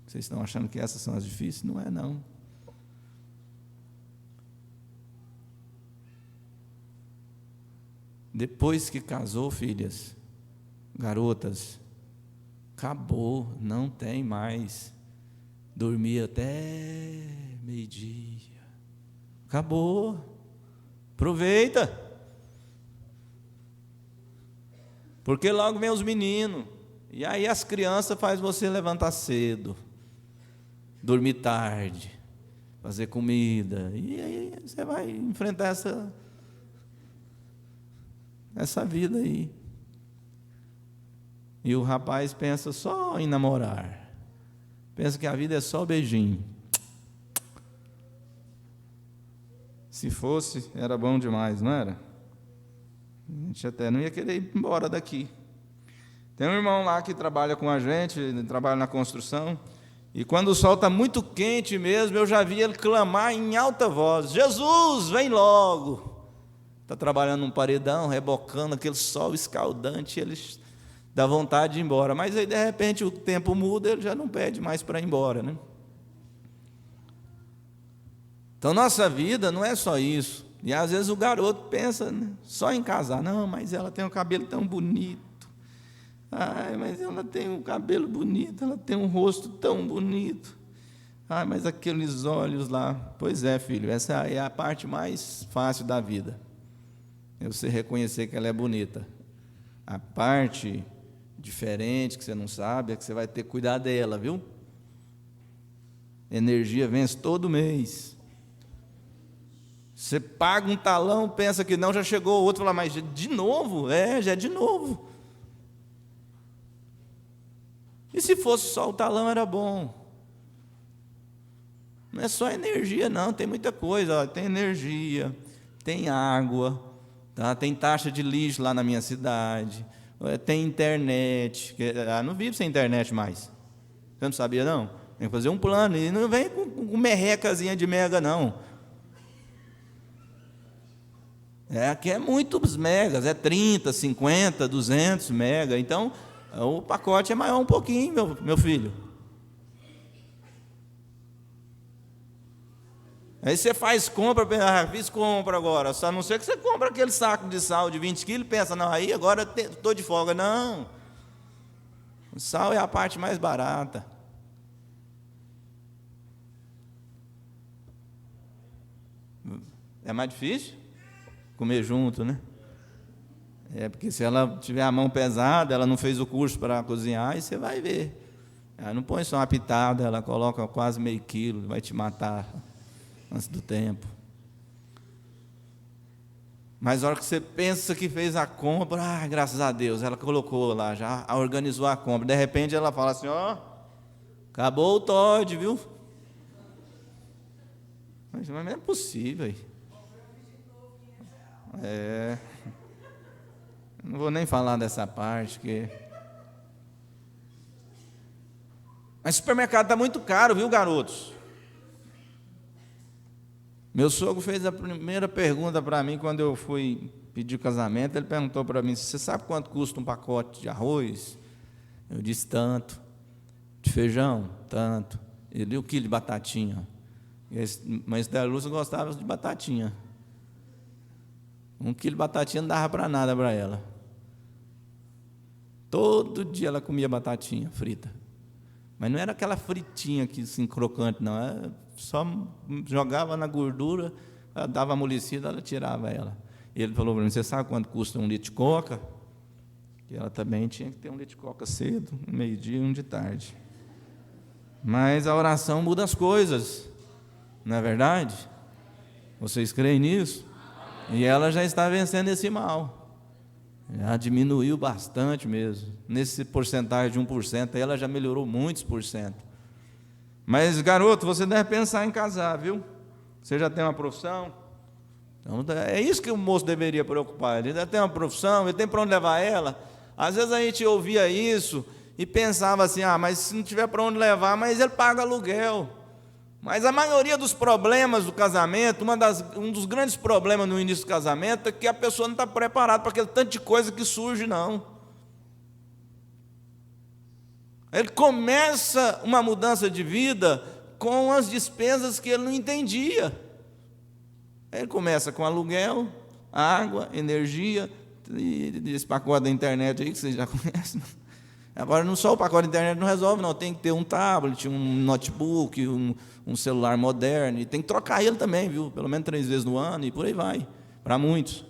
Vocês estão achando que essas são as difíceis? Não é, não. Depois que casou, filhas, garotas, acabou, não tem mais dormir até meio-dia. Acabou. Aproveita. Porque logo vem os meninos. E aí as crianças fazem você levantar cedo, dormir tarde, fazer comida. E aí você vai enfrentar essa vida aí. E o rapaz pensa só em namorar. Pensa que a vida é só beijinho. Se fosse, era bom demais, não era? A gente até não ia querer ir embora daqui. Tem um irmão lá que trabalha com a gente, ele trabalha na construção, e quando o sol está muito quente mesmo, eu já vi ele clamar em alta voz: Jesus, vem logo! Está trabalhando num paredão, rebocando aquele sol escaldante, ele dá vontade de ir embora. Mas aí, de repente, o tempo muda, ele já não pede mais para ir embora, né? Então, nossa vida não é só isso. E às vezes o garoto pensa, né, só em casar. Não, mas ela tem um cabelo tão bonito. Ai, mas ela tem um cabelo bonito, ela tem um rosto tão bonito. Ai, mas aqueles olhos lá. Pois é, filho, essa é a parte mais fácil da vida. É você reconhecer que ela é bonita. A parte diferente, que você não sabe, é que você vai ter que cuidar dela, viu? Energia vence todo mês. Você paga um talão, pensa que não, já chegou o outro, fala, mas de novo? É, já é de novo. E se fosse só o talão, era bom. Não é só energia, não, tem muita coisa. Ó, tem energia, tem água, tá? Tem taxa de lixo lá na minha cidade, tem internet. Não vive sem internet mais. Você não sabia, não? Tem que fazer um plano, e não vem com merrecazinha de mega, não. Aqui é muitos megas, é 30, 50, 200 mega. Então, o pacote é maior um pouquinho, meu filho. Aí você faz compra, fiz compra agora. Só a não ser que você compra aquele saco de sal de 20 quilos e pensa, não, aí agora estou de folga. Não. O sal é a parte mais barata. É mais difícil comer junto, né? É porque se ela tiver a mão pesada, ela não fez o curso para cozinhar, aí você vai ver. Ela não põe só uma pitada, ela coloca quase meio quilo, vai te matar antes do tempo. Mas a hora que você pensa que fez a compra, graças a Deus, ela colocou lá, já organizou a compra. De repente ela fala assim, ó, acabou o Todd, viu? Mas não é possível. Não vou nem falar dessa parte, que... Mas o supermercado está muito caro, viu, garotos? Meu sogro fez a primeira pergunta para mim quando eu fui pedir o casamento. Ele perguntou para mim, você sabe quanto custa um pacote de arroz? Eu disse tanto. De feijão, tanto. Ele, 1 quilo de batatinha. Mas da Lúcia gostava de batatinha. 1 quilo de batatinha não dava para nada para ela. Todo dia ela comia batatinha frita. Mas não era aquela fritinha que assim, crocante, não. Ela só jogava na gordura, ela dava amolecida, ela tirava ela. E ele falou para mim: você sabe quanto custa 1 litro de coca? E ela também tinha que ter 1 litro de coca cedo, meio-dia e 1 de tarde. Mas a oração muda as coisas, não é verdade? Vocês creem nisso? E ela já está vencendo esse mal. Já diminuiu bastante mesmo. Nesse porcentagem de 1%, ela já melhorou muitos %. Mas, garoto, você deve pensar em casar, viu? Você já tem uma profissão? Então, é isso que o moço deveria preocupar. Ele já tem uma profissão, ele tem para onde levar ela. Às vezes a gente ouvia isso e pensava assim: mas se não tiver para onde levar, mas ele paga aluguel. Mas a maioria dos problemas do casamento, um dos grandes problemas no início do casamento é que a pessoa não está preparada para aquele tanto de coisa que surge, não. Ele começa uma mudança de vida com as despesas que ele não entendia. Ele começa com aluguel, água, energia, e esse pacote da internet aí que vocês já conhecem. Agora, não só o pacote da internet não resolve, não. Tem que ter um tablet, um notebook, um celular moderno. E tem que trocar ele também, viu? Pelo menos 3 vezes no ano, e por aí vai. Para muitos.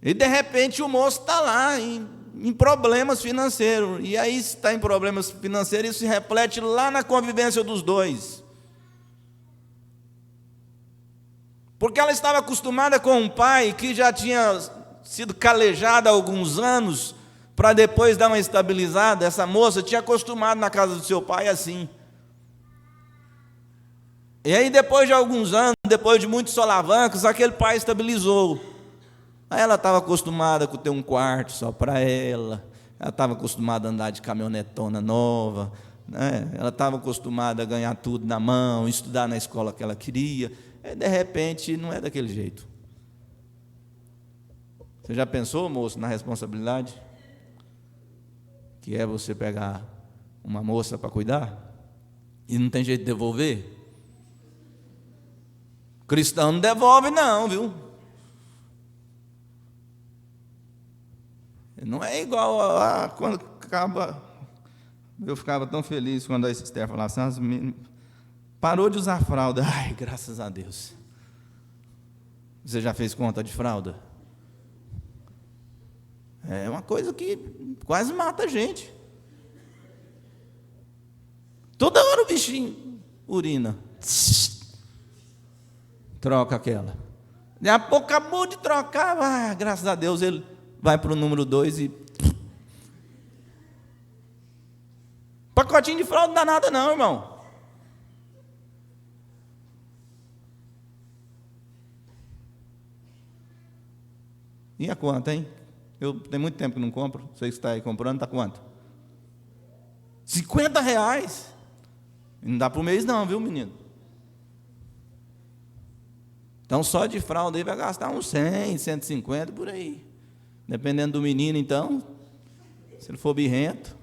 E, de repente, o moço está lá em problemas financeiros. E aí, se está em problemas financeiros, isso se reflete lá na convivência dos dois. Porque ela estava acostumada com um pai que já tinha sido calejado há alguns anos, para depois dar uma estabilizada. Essa moça tinha acostumado na casa do seu pai assim. E aí, depois de alguns anos, depois de muitos solavancos, aquele pai estabilizou. Aí ela estava acostumada a ter um quarto só para ela. Ela estava acostumada a andar de caminhonetona nova, né? Ela estava acostumada a ganhar tudo na mão, estudar na escola que ela queria. E, de repente, não é daquele jeito. Você já pensou, moço, na responsabilidade que é você pegar uma moça para cuidar e não tem jeito de devolver? Cristão não devolve não, viu? Não é igual a quando acaba. Eu ficava tão feliz quando a Esther falava assim: parou de usar fralda. Ai, graças a Deus. Você já fez conta de fralda? É uma coisa que quase mata a gente. Toda hora o bichinho urina. Troca aquela. Daqui a pouco acabou de trocar. Graças a Deus ele vai para o número 2 e... Pacotinho de fralda não dá nada não, irmão. E a conta, hein? Eu tenho muito tempo que não compro. Você que está aí comprando, está quanto? R$50. Não dá para o mês não, viu, menino? Então, só de fralda aí vai gastar uns 100, 150, por aí. Dependendo do menino, então, se ele for birrento.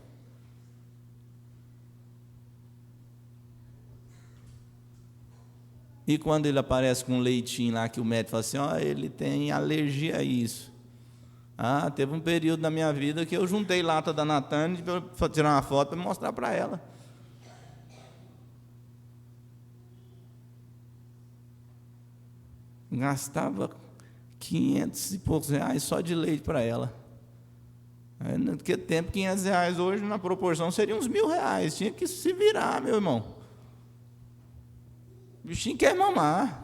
E quando ele aparece com um leitinho lá, que o médico fala assim: ele tem alergia a isso. Teve um período na minha vida que eu juntei lata da Natane para tirar uma foto para mostrar para ela. Gastava 500 e poucos reais só de leite para ela. Naquele tempo, 500 reais hoje, na proporção, seriam uns R$1.000. Tinha que se virar, meu irmão. O bichinho quer mamar.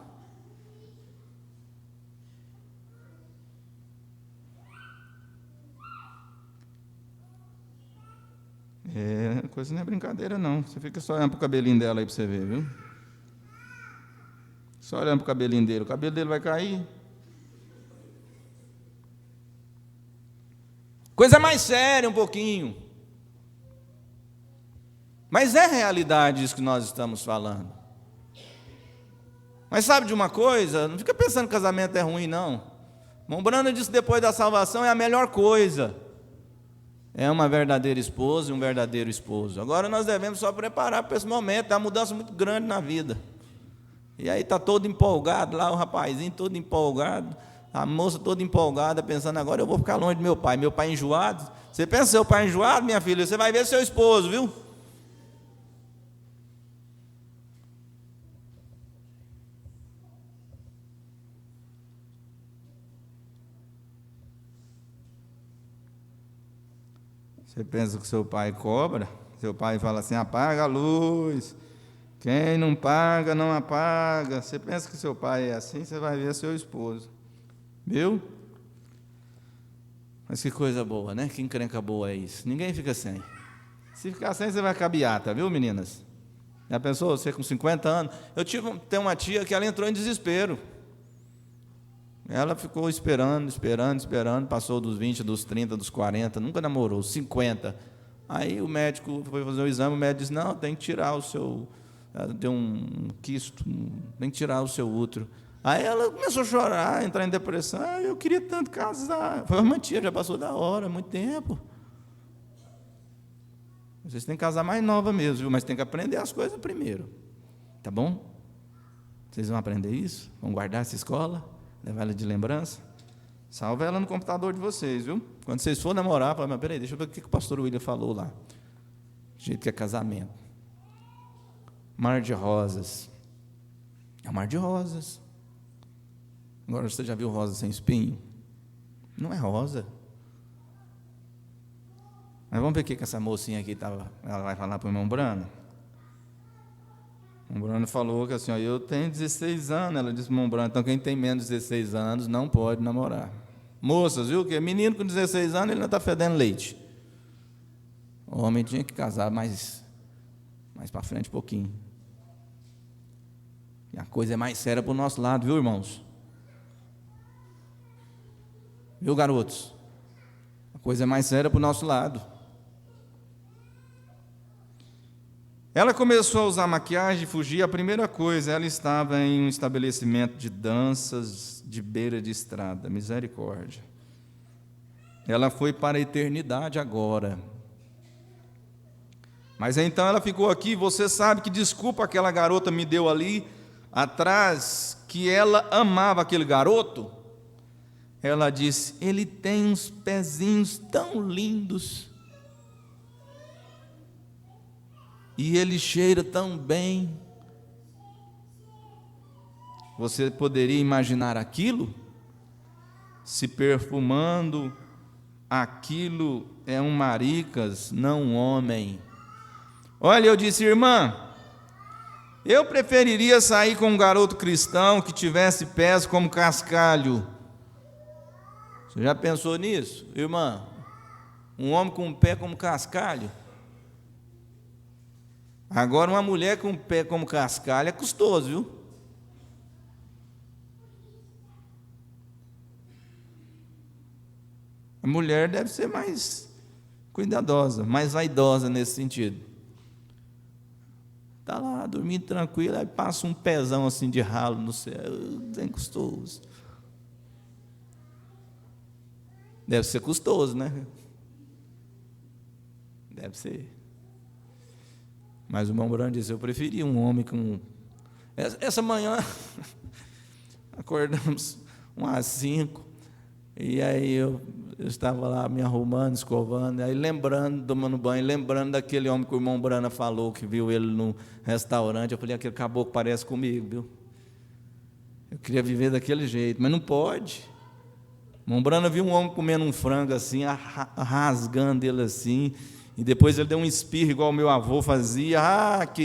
Coisa não é brincadeira, não. Você fica só olhando para o cabelinho dela aí para você ver, viu? Só olhando para o cabelinho dele. O cabelo dele vai cair. Coisa mais séria um pouquinho. Mas é realidade isso que nós estamos falando. Mas sabe de uma coisa? Não fica pensando que casamento é ruim, não. Irmão Branham disse que depois da salvação é a melhor coisa. é uma verdadeira esposa e um verdadeiro esposo. Agora nós devemos só preparar para esse momento, é uma mudança muito grande na vida. E aí está todo empolgado lá, o rapazinho todo empolgado, a moça toda empolgada, pensando, agora eu vou ficar longe do meu pai enjoado. Você pensa seu pai enjoado, minha filha, você vai ver seu esposo, viu? Você pensa que seu pai cobra, seu pai fala assim, apaga a luz, quem não paga, não apaga. Você pensa que seu pai é assim, você vai ver seu esposo, viu? Mas que coisa boa, né? Que encrenca boa é isso, ninguém fica sem. Se ficar sem, você vai ficar beata, viu, meninas? Já pensou, você com 50 anos? Tenho uma tia que ela entrou em desespero. Ela ficou esperando, passou dos 20, dos 30, dos 40, nunca namorou, 50. Aí o médico foi fazer o exame, o médico disse, não, tem que tirar o seu, deu um quisto, tem que tirar o seu útero. Aí ela começou a chorar, entrar em depressão, eu queria tanto casar. Foi uma tia, já passou da hora, muito tempo. Vocês têm que casar mais nova mesmo, viu? Mas tem que aprender as coisas primeiro, tá bom? Vocês vão aprender isso? Vão guardar essa escola? Levar ela de lembrança? Salva ela no computador de vocês, viu? Quando vocês forem namorar, fala, mas peraí, deixa eu ver o que o pastor William falou lá. Do jeito que é casamento. Mar de rosas. É um mar de rosas. Agora, você já viu rosa sem espinho? Não é rosa. Mas vamos ver o que essa mocinha aqui ela vai falar para o irmão Brano. O Bruno falou que assim, ó, eu tenho 16 anos, ela disse para o irmão Bruno, então quem tem menos de 16 anos não pode namorar. Moças, viu, que menino com 16 anos, ele não está fedendo leite. O homem tinha que casar mais para frente um pouquinho. E a coisa é mais séria para o nosso lado, viu, irmãos? Viu, garotos? A coisa é mais séria para o nosso lado. Ela começou a usar maquiagem e fugir. A primeira coisa, ela estava em um estabelecimento de danças de beira de estrada. Misericórdia. Ela foi para a eternidade agora. Mas então ela ficou aqui. Você sabe que desculpa aquela garota me deu ali atrás, que ela amava aquele garoto? Ela disse, ele tem uns pezinhos tão lindos. E ele cheira tão bem. Você poderia imaginar aquilo? Se perfumando, aquilo é um maricas, não um homem. Olha, eu disse, irmã, eu preferiria sair com um garoto cristão que tivesse pés como cascalho. Você já pensou nisso, irmã? Um homem com um pé como cascalho? Agora, uma mulher com um pé como cascalho é custoso, viu? A mulher deve ser mais cuidadosa, mais vaidosa nesse sentido. Está lá, dormindo tranquila, aí passa um pezão assim de ralo no céu, bem custoso. Deve ser custoso, né? Deve ser. Mas o irmão Brando disse, eu preferia um homem com... Essa manhã, acordamos umas 5, e aí eu estava lá me arrumando, escovando, aí lembrando, tomando banho, lembrando daquele homem que o irmão Brana falou, que viu ele no restaurante. Eu falei, aquele caboclo parece comigo, viu? Eu queria viver daquele jeito, mas não pode. O irmão Brana viu um homem comendo um frango assim, rasgando ele assim, e depois ele deu um espirro igual o meu avô fazia.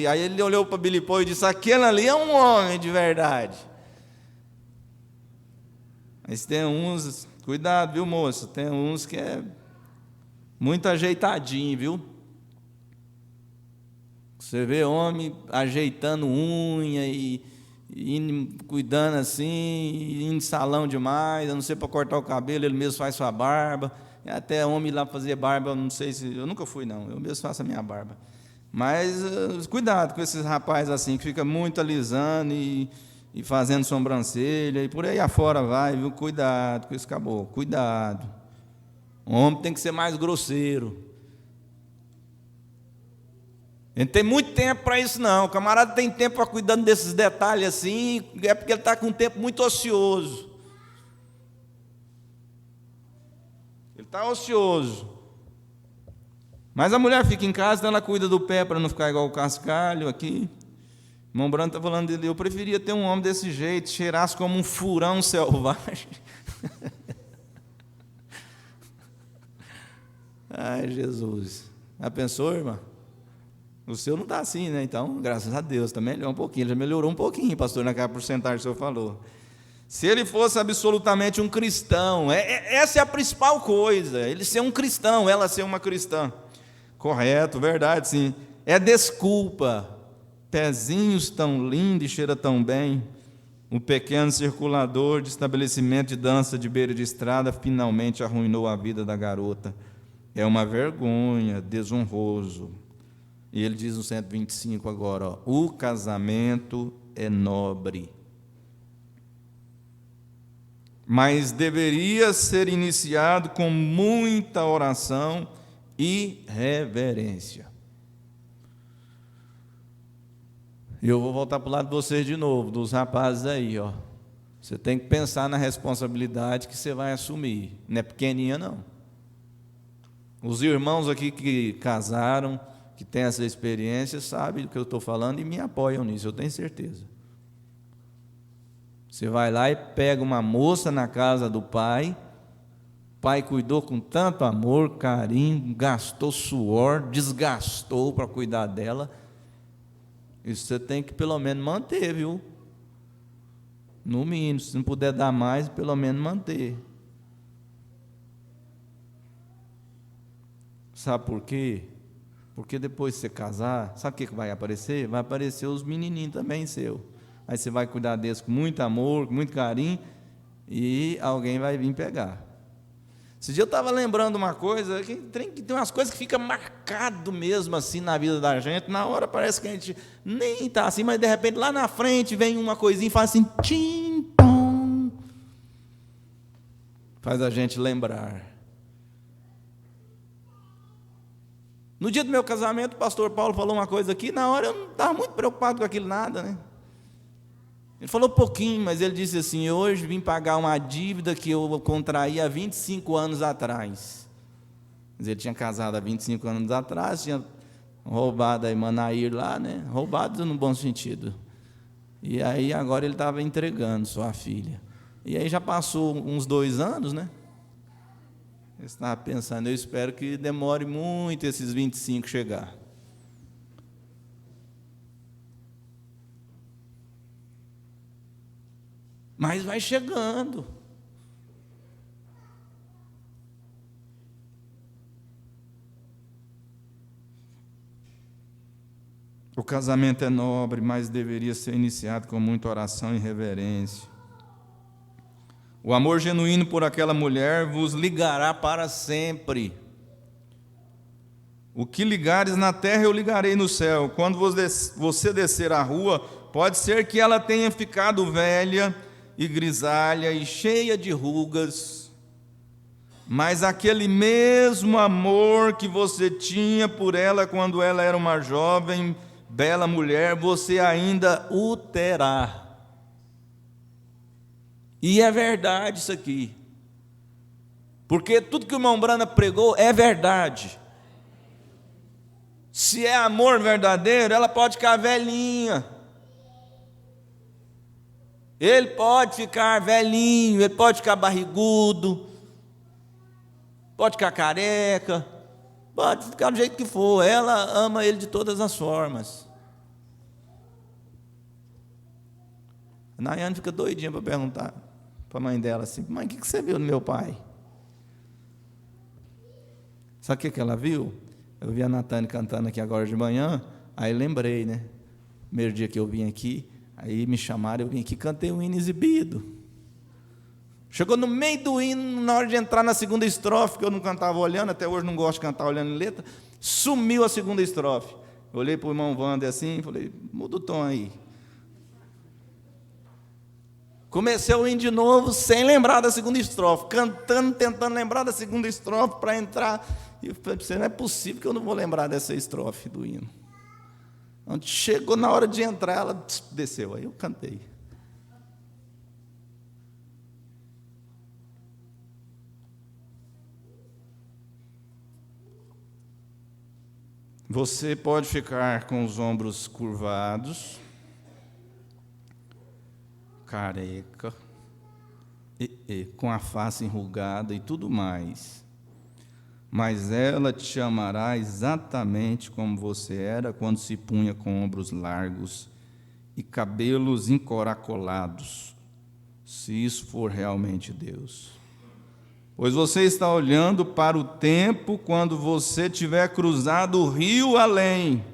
Aí ele olhou para Billy Paul e disse, aquele ali é um homem de verdade. Mas tem uns, cuidado, viu, moço? Tem uns que é muito ajeitadinho, viu? Você vê homem ajeitando unha e cuidando assim, indo em salão demais, a não ser para cortar o cabelo, ele mesmo faz sua barba. Até homem lá fazer barba, eu não sei se... Eu nunca fui, não. Eu mesmo faço a minha barba. Mas cuidado com esses rapazes assim, que fica muito alisando e fazendo sobrancelha, e por aí afora vai, viu? Cuidado com esse caboclo, cuidado. O homem tem que ser mais grosseiro. Ele não tem muito tempo para isso, não. O camarada tem tempo para cuidando desses detalhes assim, é porque ele está com um tempo muito ocioso. Ele está ocioso. Mas a mulher fica em casa, então ela cuida do pé para não ficar igual o cascalho aqui. O irmão Brando está falando dele. Eu preferia ter um homem desse jeito, cheirasse como um furão selvagem. Ai, Jesus. Já pensou, irmã? O seu não está assim, né? Então, graças a Deus, está melhor um pouquinho. Ele já melhorou um pouquinho, pastor, naquela porcentagem que o senhor falou. Se ele fosse absolutamente um cristão, essa é a principal coisa. Ele ser um cristão, ela ser uma cristã. Correto, verdade, sim. É desculpa. Pezinhos tão lindos e cheira tão bem. Um pequeno circulador de estabelecimento de dança de beira de estrada finalmente arruinou a vida da garota. É uma vergonha, desonroso. E ele diz no 125 agora, ó, o casamento é nobre, mas deveria ser iniciado com muita oração e reverência. E eu vou voltar para o lado de vocês de novo, dos rapazes aí, ó. Você tem que pensar na responsabilidade que você vai assumir. Não é pequenininha, não. Os irmãos aqui que casaram, que têm essa experiência, sabem do que eu estou falando e me apoiam nisso, eu tenho certeza. Você vai lá e pega uma moça na casa do pai, o pai cuidou com tanto amor, carinho, gastou suor, desgastou para cuidar dela. Isso você tem que pelo menos manter, viu? No mínimo, se não puder dar mais, pelo menos manter. Sabe por quê? Porque depois de você casar, sabe o que vai aparecer? Vai aparecer os menininhos também seu. Aí você vai cuidar deles com muito amor, com muito carinho, e alguém vai vir pegar. Esse dia eu estava lembrando uma coisa, que tem umas coisas que ficam marcado mesmo assim na vida da gente, na hora parece que a gente nem está assim, mas de repente lá na frente vem uma coisinha e faz assim, tim-tom, faz a gente lembrar. No dia do meu casamento, o pastor Paulo falou uma coisa aqui, na hora eu não estava muito preocupado com aquilo nada, né? Ele falou pouquinho, mas ele disse assim, hoje vim pagar uma dívida que eu contraí há 25 anos atrás. Mas ele tinha casado há 25 anos atrás, tinha roubado a irmã Nair lá, né? Roubado no bom sentido. E aí agora ele estava entregando sua filha. E aí já passou uns 2 anos, né? Eu estava pensando, eu espero que demore muito esses 25 chegar. Mas vai chegando. O casamento é nobre, mas deveria ser iniciado com muita oração e reverência. O amor genuíno por aquela mulher vos ligará para sempre. O que ligares na terra, eu ligarei no céu. Quando você descer a rua, pode ser que ela tenha ficado velha e grisalha e cheia de rugas, mas aquele mesmo amor que você tinha por ela quando ela era uma jovem, bela mulher, você ainda o terá. E é verdade isso aqui, porque tudo que o irmão Brana pregou é verdade. Se é amor verdadeiro, ela pode ficar velhinha, ele pode ficar velhinho, ele pode ficar barrigudo, pode ficar careca, pode ficar do jeito que for, ela ama ele de todas as formas. A Nayane fica doidinha para perguntar para a mãe dela assim, mãe, o que você viu no meu pai? Sabe o que ela viu? Eu vi a Natane cantando aqui agora de manhã, aí lembrei, né? Primeiro dia que eu vim aqui, aí me chamaram, eu vim aqui, cantei um hino exibido. Chegou no meio do hino, na hora de entrar na segunda estrofe, que eu não cantava olhando, até hoje não gosto de cantar olhando em letra, sumiu a segunda estrofe. Eu olhei para o irmão Wander assim, falei, muda o tom aí. Comecei o hino de novo, sem lembrar da segunda estrofe, cantando, tentando lembrar da segunda estrofe para entrar. E eu falei, não é possível que eu não vou lembrar dessa estrofe do hino. Onde chegou na hora de entrar, ela desceu, aí eu cantei. Você pode ficar com os ombros curvados, careca, com a face enrugada e tudo mais, mas ela te amará exatamente como você era quando se punha com ombros largos e cabelos encoracolados, se isso for realmente Deus. Pois você está olhando para o tempo quando você tiver cruzado o rio além,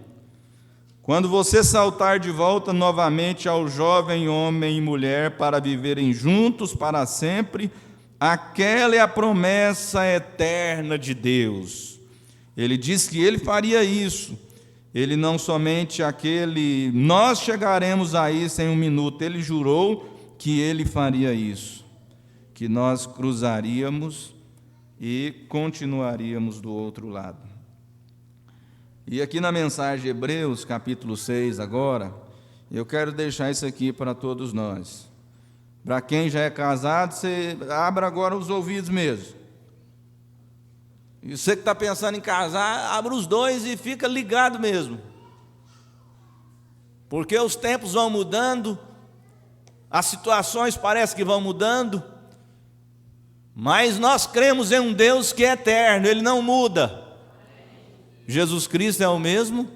quando você saltar de volta novamente ao jovem homem e mulher para viverem juntos para sempre. Aquela é a promessa eterna de Deus. Ele disse que Ele faria isso. Ele não somente aquele, nós chegaremos a isso em um minuto. Ele jurou que Ele faria isso, que nós cruzaríamos e continuaríamos do outro lado. E aqui na mensagem de Hebreus, capítulo 6 agora, eu quero deixar isso aqui para todos nós. Para quem já é casado, você abra agora os ouvidos mesmo. E você que está pensando em casar, abra os dois e fica ligado mesmo. Porque os tempos vão mudando, as situações parecem que vão mudando, mas nós cremos em um Deus que é eterno, Ele não muda. Jesus Cristo é o mesmo.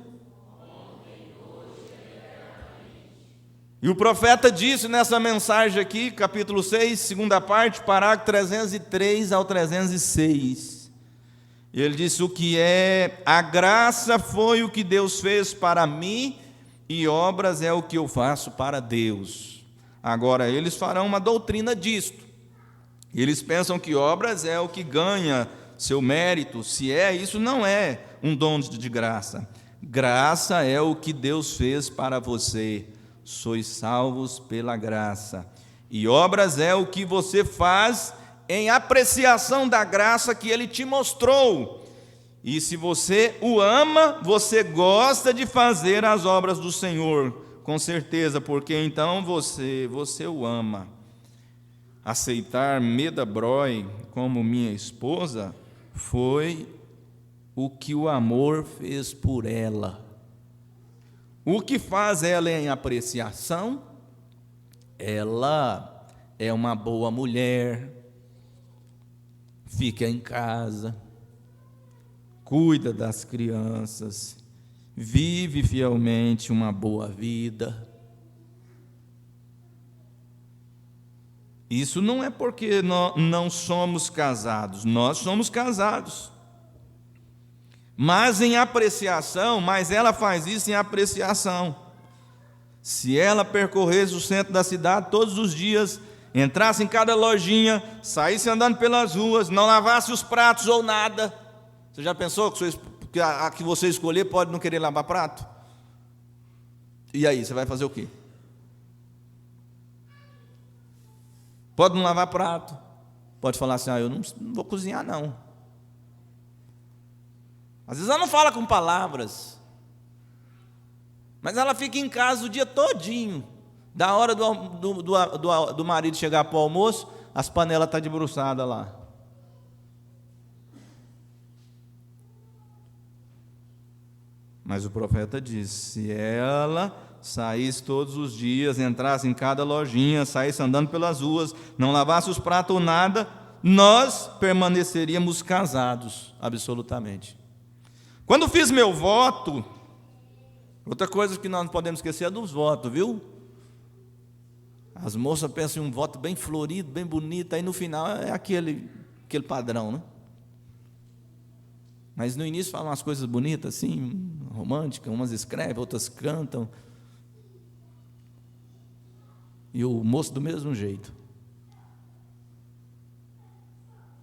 E o profeta disse nessa mensagem aqui, capítulo 6, segunda parte, parágrafo 303 ao 306. Ele disse: o que é a graça foi o que Deus fez para mim, e obras é o que eu faço para Deus. Agora, eles farão uma doutrina disto. Eles pensam que obras é o que ganha seu mérito. Se é, isso não é um dom de graça. Graça é o que Deus fez para você. Sois salvos pela graça. E obras é o que você faz em apreciação da graça que Ele te mostrou. E se você o ama, você gosta de fazer as obras do Senhor, com certeza, porque então você o ama. Aceitar Meda Broy como minha esposa foi o que o amor fez por ela. O que faz ela em apreciação? Ela é uma boa mulher, fica em casa, cuida das crianças, vive fielmente uma boa vida. Isso não é porque nós não somos casados, nós somos casados. Mas em apreciação, mas ela faz isso em apreciação. Se ela percorresse o centro da cidade todos os dias, entrasse em cada lojinha, saísse andando pelas ruas, não lavasse os pratos ou nada. Você já pensou que a que você escolher pode não querer lavar prato? E aí, você vai fazer o quê? Pode não lavar prato, pode falar assim: eu não vou cozinhar não. Às vezes ela não fala com palavras, mas ela fica em casa o dia todinho. Da hora do marido chegar para o almoço, as panelas estão debruçadas lá. Mas o profeta disse: se ela saísse todos os dias, entrasse em cada lojinha, saísse andando pelas ruas, não lavasse os pratos ou nada, nós permaneceríamos casados, absolutamente. Quando fiz meu voto, outra coisa que nós não podemos esquecer é dos votos, viu? As moças pensam em um voto bem florido, bem bonito, aí no final é aquele padrão, né? Mas no início falam umas coisas bonitas, assim, românticas, umas escrevem, outras cantam. E o moço do mesmo jeito.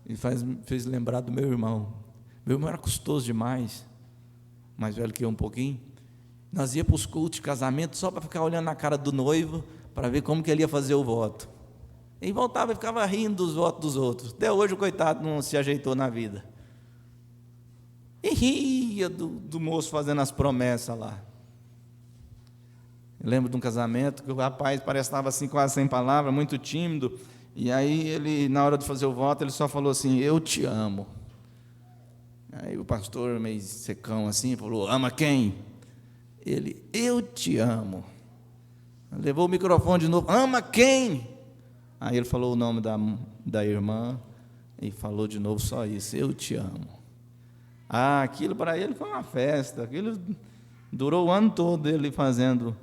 E fez lembrar do meu irmão. Meu irmão era custoso demais, mais velho que eu um pouquinho. Nós íamos para os cultos de casamento só para ficar olhando na cara do noivo, para ver como que ele ia fazer o voto. E voltava e ficava rindo dos votos dos outros. Até hoje o coitado não se ajeitou na vida. E ria do moço fazendo as promessas lá. Eu lembro de um casamento que o rapaz parece que estava assim, quase sem palavra, muito tímido. E aí ele, na hora de fazer o voto, ele só falou assim: eu te amo. Aí o pastor, meio secão assim, falou: ama quem? Ele: eu te amo. Levou o microfone de novo: ama quem? Aí ele falou o nome da irmã e falou de novo só isso: eu te amo. Aquilo para ele foi uma festa. Aquilo durou o ano todo ele fazendo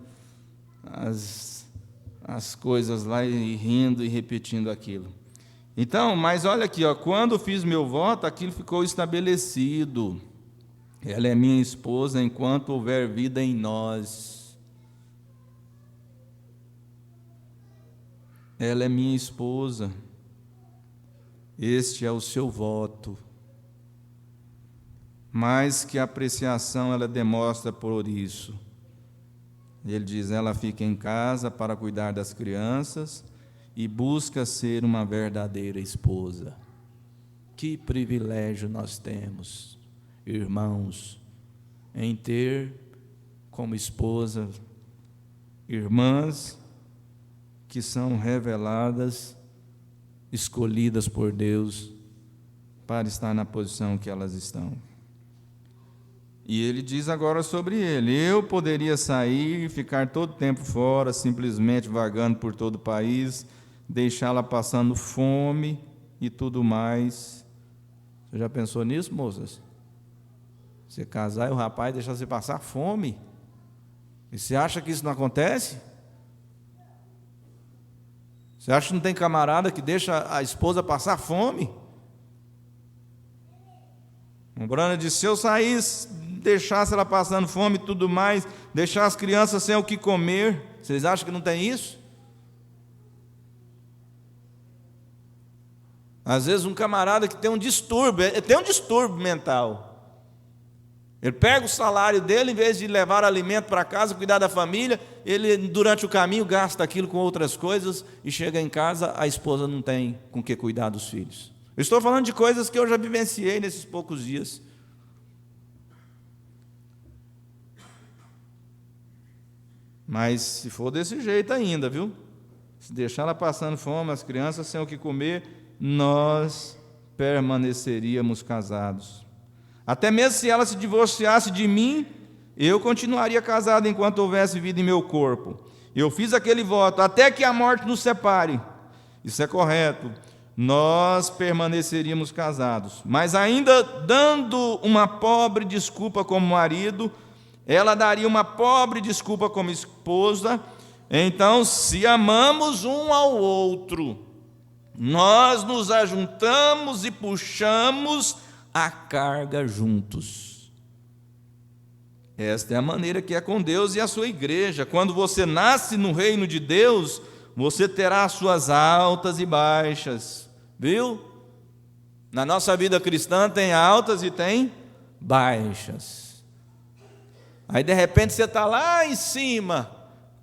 as coisas lá e rindo e repetindo aquilo. Então, mas olha aqui, ó, quando fiz meu voto, aquilo ficou estabelecido. Ela é minha esposa enquanto houver vida em nós. Ela é minha esposa. Este é o seu voto. Mas que apreciação ela demonstra por isso. Ele diz: ela fica em casa para cuidar das crianças e busca ser uma verdadeira esposa. Que privilégio nós temos, irmãos, em ter como esposa irmãs que são reveladas, escolhidas por Deus para estar na posição que elas estão. E ele diz agora sobre ele: eu poderia sair e ficar todo o tempo fora, simplesmente vagando por todo o país, deixá-la passando fome e tudo mais. Você já pensou nisso, moças? Você casar e o rapaz deixar você passar fome? E você acha que isso não acontece? Você acha que não tem camarada que deixa a esposa passar fome? O Brana disse: se eu saísse, deixasse ela passando fome e tudo mais, deixar as crianças sem o que comer, vocês acham que não tem isso? Às vezes um camarada que tem um distúrbio, mental. Ele pega o salário dele, em vez de levar alimento para casa, cuidar da família, ele durante o caminho gasta aquilo com outras coisas e chega em casa, a esposa não tem com que cuidar dos filhos. Eu estou falando de coisas que eu já vivenciei nesses poucos dias. Mas se for desse jeito ainda, viu? Se deixar ela passando fome, as crianças sem o que comer, nós permaneceríamos casados. Até mesmo se ela se divorciasse de mim, eu continuaria casado enquanto houvesse vida em meu corpo. Eu fiz aquele voto, até que a morte nos separe. Isso é correto. Nós permaneceríamos casados. Mas ainda dando uma pobre desculpa como marido, ela daria uma pobre desculpa como esposa. Então, se amamos um ao outro, nós nos ajuntamos e puxamos a carga juntos. Esta é a maneira que é com Deus e a sua igreja. Quando você nasce no reino de Deus, você terá as suas altas e baixas, viu? Na nossa vida cristã tem altas e tem baixas. Aí de repente você está lá em cima,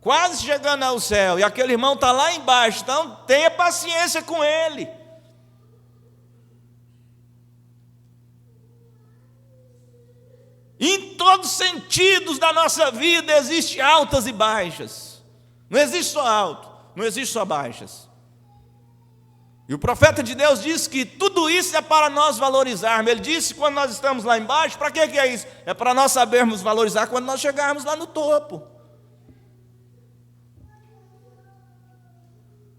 quase chegando ao céu, e aquele irmão está lá embaixo. Então tenha paciência com ele. Em todos os sentidos da nossa vida existe altas e baixas. Não existe só alto, não existe só baixas. E o profeta de Deus disse que tudo isso é para nós valorizarmos. Ele disse quando nós estamos lá embaixo, para que é isso? É para nós sabermos valorizar quando nós chegarmos lá no topo.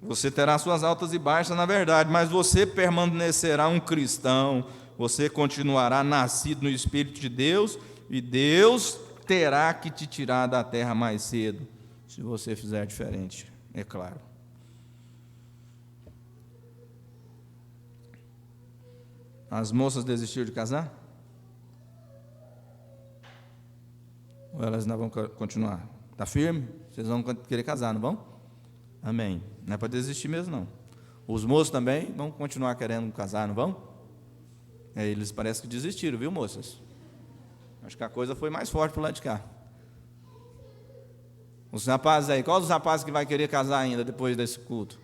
Você terá suas altas e baixas, na verdade, mas você permanecerá um cristão. Você continuará nascido no Espírito de Deus, e Deus terá que te tirar da terra mais cedo, se você fizer diferente, é claro. As moças desistiram de casar? Ou elas ainda vão continuar? Está firme? Vocês vão querer casar, não vão? Amém. Não é para desistir mesmo, não. Os moços também vão continuar querendo casar, não vão? Eles parecem que desistiram, viu, moças? Acho que a coisa foi mais forte para o lado de cá. Os rapazes aí, qual dos rapazes que vai querer casar ainda depois desse culto?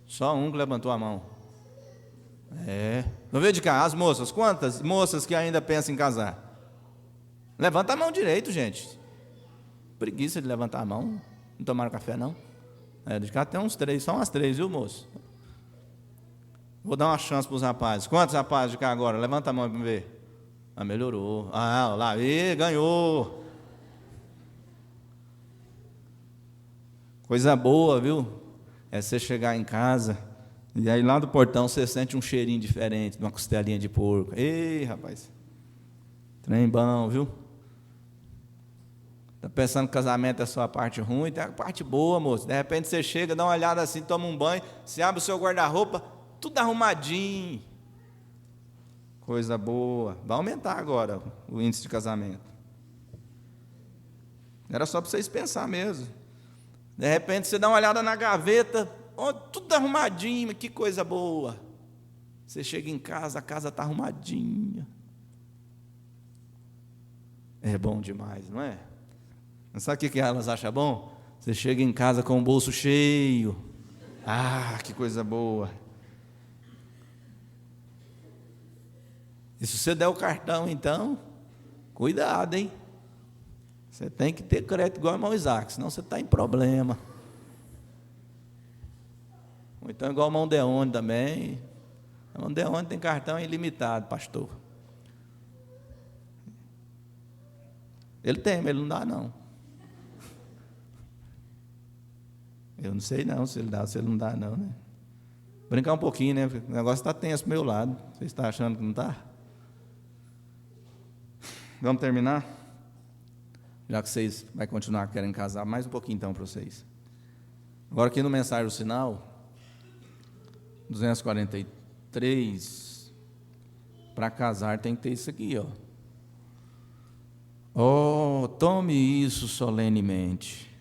Só um que levantou a mão. Não veio de cá, as moças. Quantas moças que ainda pensam em casar? Levanta a mão direito, gente. Preguiça de levantar a mão. Não tomaram café, não? De cá tem uns 3, só umas 3, viu, moço? Vou dar uma chance para os rapazes. Quantos rapazes de cá agora? Levanta a mão para ver. Melhorou. Lá, ganhou. Coisa boa, viu? É você chegar em casa e aí lá do portão você sente um cheirinho diferente, de uma costelinha de porco. Ei, rapaz. Trem bom, viu? Tá pensando que casamento é só a parte ruim? Tem a parte boa, moço. De repente você chega, dá uma olhada assim, toma um banho, você abre o seu guarda-roupa, tudo arrumadinho. Coisa boa. Vai aumentar agora o índice de casamento. Era só para vocês pensar mesmo. De repente você dá uma olhada na gaveta, tudo arrumadinho, que coisa boa. Você chega em casa, a casa está arrumadinha. É bom demais, não é? Mas sabe o que elas acham bom? Você chega em casa com o bolso cheio. Que coisa boa. E se você der o cartão, então, cuidado, hein? Você tem que ter crédito igual o irmão Isaac, senão você está em problema. Ou então igual o irmão Deone também. O irmão Deone tem cartão ilimitado, pastor. Ele tem, mas ele não dá, não. Eu não sei não se ele dá ou se ele não dá, não, né? Brincar um pouquinho, né? O negócio está tenso do meu lado. Você está achando que não está? Vamos terminar? Já que vocês vão continuar querendo casar, mais um pouquinho então para vocês. Agora aqui no Mensagem do Sinal, 243, para casar tem que ter isso aqui, tome isso solenemente.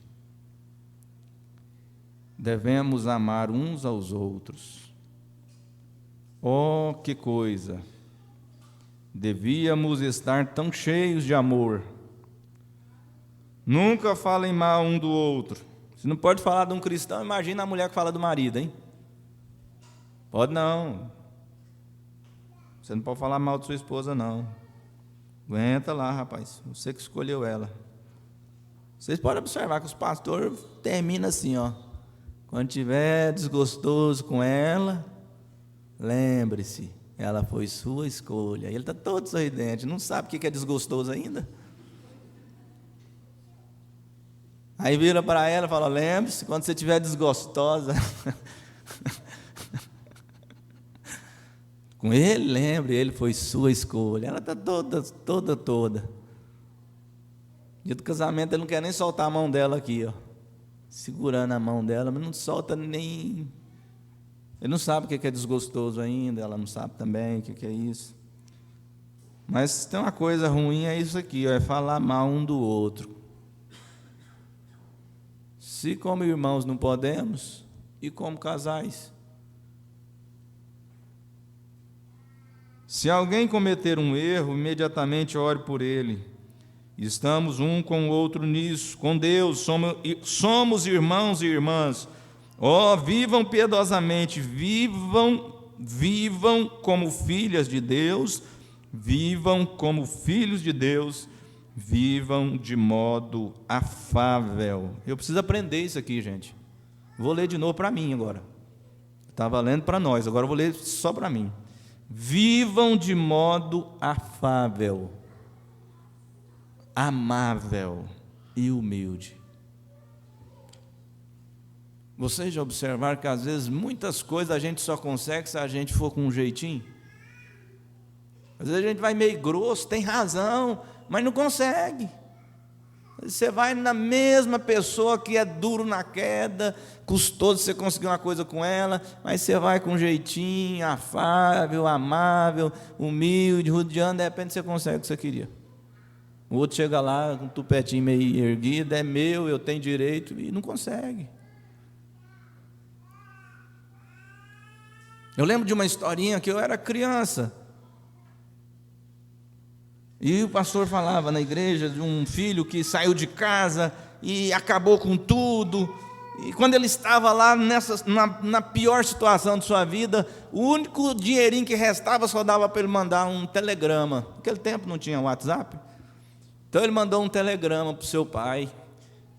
Devemos amar uns aos outros. Que coisa! Devíamos estar tão cheios de amor. Nunca falem mal um do outro. Se não pode falar de um cristão, imagina a mulher que fala do marido, hein? Pode não. Você não pode falar mal de sua esposa, não. Aguenta lá, rapaz. Você que escolheu ela. Vocês podem observar que os pastores terminam assim, Quando tiver desgostoso com ela, lembre-se, ela foi sua escolha. Ele está todo sorridente, não sabe o que é desgostoso ainda. Aí vira para ela e fala: lembre-se, quando você estiver desgostosa com ele, lembre, ele foi sua escolha. Ela está toda. Dia do casamento, ele não quer nem soltar a mão dela aqui, segurando a mão dela, mas não solta nem. Ele não sabe o que é desgostoso ainda, ela não sabe também o que é isso. Mas se tem uma coisa ruim, é isso aqui, é falar mal um do outro. Se como irmãos não podemos, e como casais? Se alguém cometer um erro, imediatamente ore por ele. Estamos um com o outro nisso, com Deus, somos irmãos e irmãs. Vivam piedosamente, vivam como filhas de Deus, vivam como filhos de Deus, vivam de modo afável. Eu preciso aprender isso aqui, gente. Vou ler de novo para mim agora. Estava lendo para nós, agora eu vou ler só para mim. Vivam de modo afável, amável e humilde. Vocês já observaram que às vezes muitas coisas a gente só consegue se a gente for com um jeitinho? Às vezes a gente vai meio grosso, tem razão, mas não consegue. Você vai na mesma pessoa que é duro na queda, custoso você conseguir uma coisa com ela, mas você vai com um jeitinho, afável, amável, humilde, rodeando, de repente você consegue o que você queria. O outro chega lá com um tupetinho meio erguido, é meu, eu tenho direito, e não consegue. Eu lembro de uma historinha que eu era criança, e o pastor falava na igreja de um filho que saiu de casa e acabou com tudo, E quando ele estava lá na pior situação de sua vida, o único dinheirinho que restava só dava para ele mandar um telegrama. Naquele tempo não tinha WhatsApp. Então ele mandou um telegrama para o seu pai.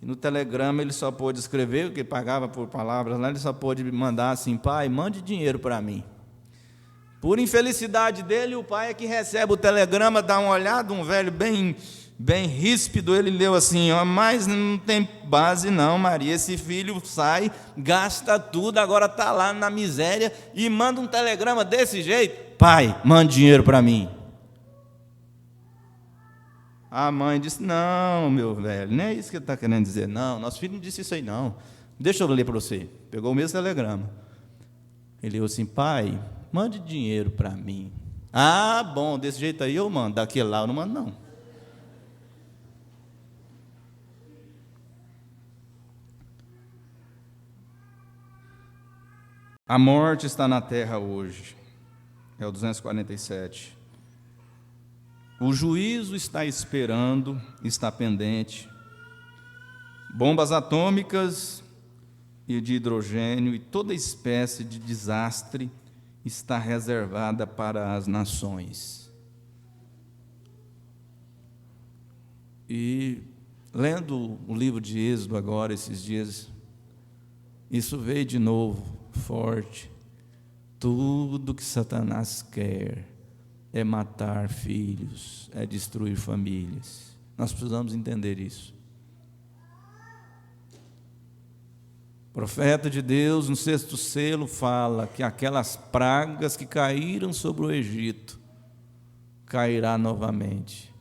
E no telegrama ele só pôde escrever, porque pagava por palavras lá, ele só pôde mandar assim: pai, mande dinheiro para mim. Por infelicidade dele, o pai é que recebe o telegrama, dá uma olhada, um velho bem ríspido, ele leu assim: mas não tem base não, Maria, esse filho sai, gasta tudo, agora está lá na miséria e manda um telegrama desse jeito. Pai, mande dinheiro para mim. A mãe disse: não, meu velho, não é isso que ele está querendo dizer, não, nosso filho não disse isso aí não, deixa eu ler para você. Pegou o mesmo telegrama, ele leu assim: pai, mande dinheiro para mim. Ah, bom, desse jeito aí eu mando, daquele lá eu não mando não. A morte está na terra hoje, é o 247. O juízo está esperando, está pendente. Bombas atômicas e de hidrogênio e toda espécie de desastre está reservada para as nações. E lendo o livro de Êxodo agora, esses dias, isso veio de novo, forte. Tudo que Satanás quer é matar filhos, é destruir famílias. Nós precisamos entender isso. O profeta de Deus, no 6º selo, fala que aquelas pragas que caíram sobre o Egito, cairá novamente.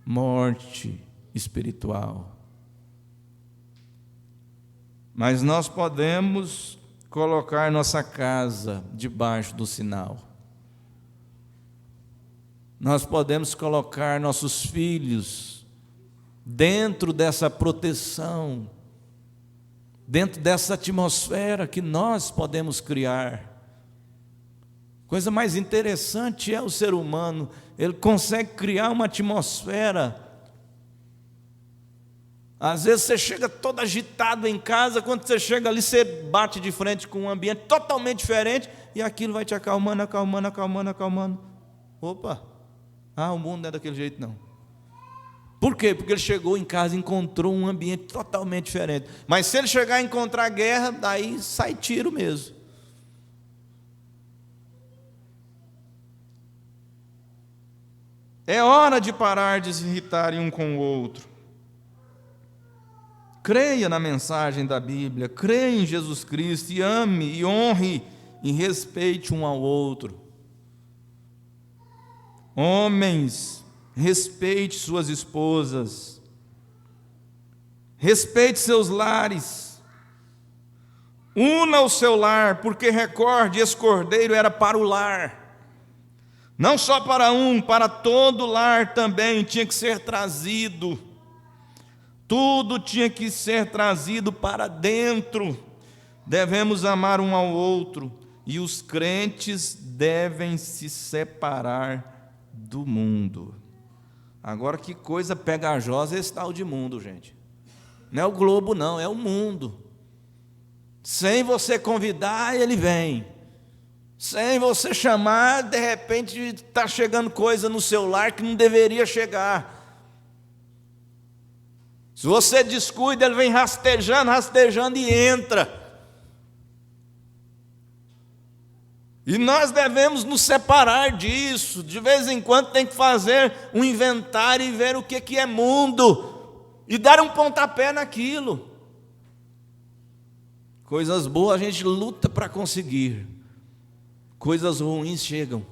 Morte espiritual. Mas nós podemos colocar nossa casa debaixo do sinal. Nós podemos colocar nossos filhos dentro dessa proteção, dentro dessa atmosfera que nós podemos criar. Coisa mais interessante é o ser humano, ele consegue criar uma atmosfera. Às vezes você chega todo agitado em casa, quando você chega ali, você bate de frente com um ambiente totalmente diferente, e aquilo vai te acalmando, acalmando, acalmando, acalmando. Opa! O mundo não é daquele jeito não. Por quê? Porque ele chegou em casa e encontrou um ambiente totalmente diferente. Mas se ele chegar e encontrar guerra, daí sai tiro mesmo. É hora de parar de se irritarem um com o outro. Creia na mensagem da Bíblia, creia em Jesus Cristo e ame e honre e respeite um ao outro. Homens, respeite suas esposas, respeite seus lares, una o seu lar, porque recorde, esse cordeiro era para o lar, não só para um, para todo lar também tinha que ser trazido, tudo tinha que ser trazido para dentro. Devemos amar um ao outro, e os crentes devem se separar do mundo. Agora, que coisa pegajosa esse tal de mundo, gente. Não é o globo não, é o mundo. Sem você convidar, ele vem. Sem você chamar, de repente está chegando coisa no seu lar que não deveria chegar. Se você descuida, ele vem rastejando, rastejando e entra. E nós devemos nos separar disso. De vez em quando tem que fazer um inventário e ver o que é mundo. E dar um pontapé naquilo. Coisas boas a gente luta para conseguir. Coisas ruins chegam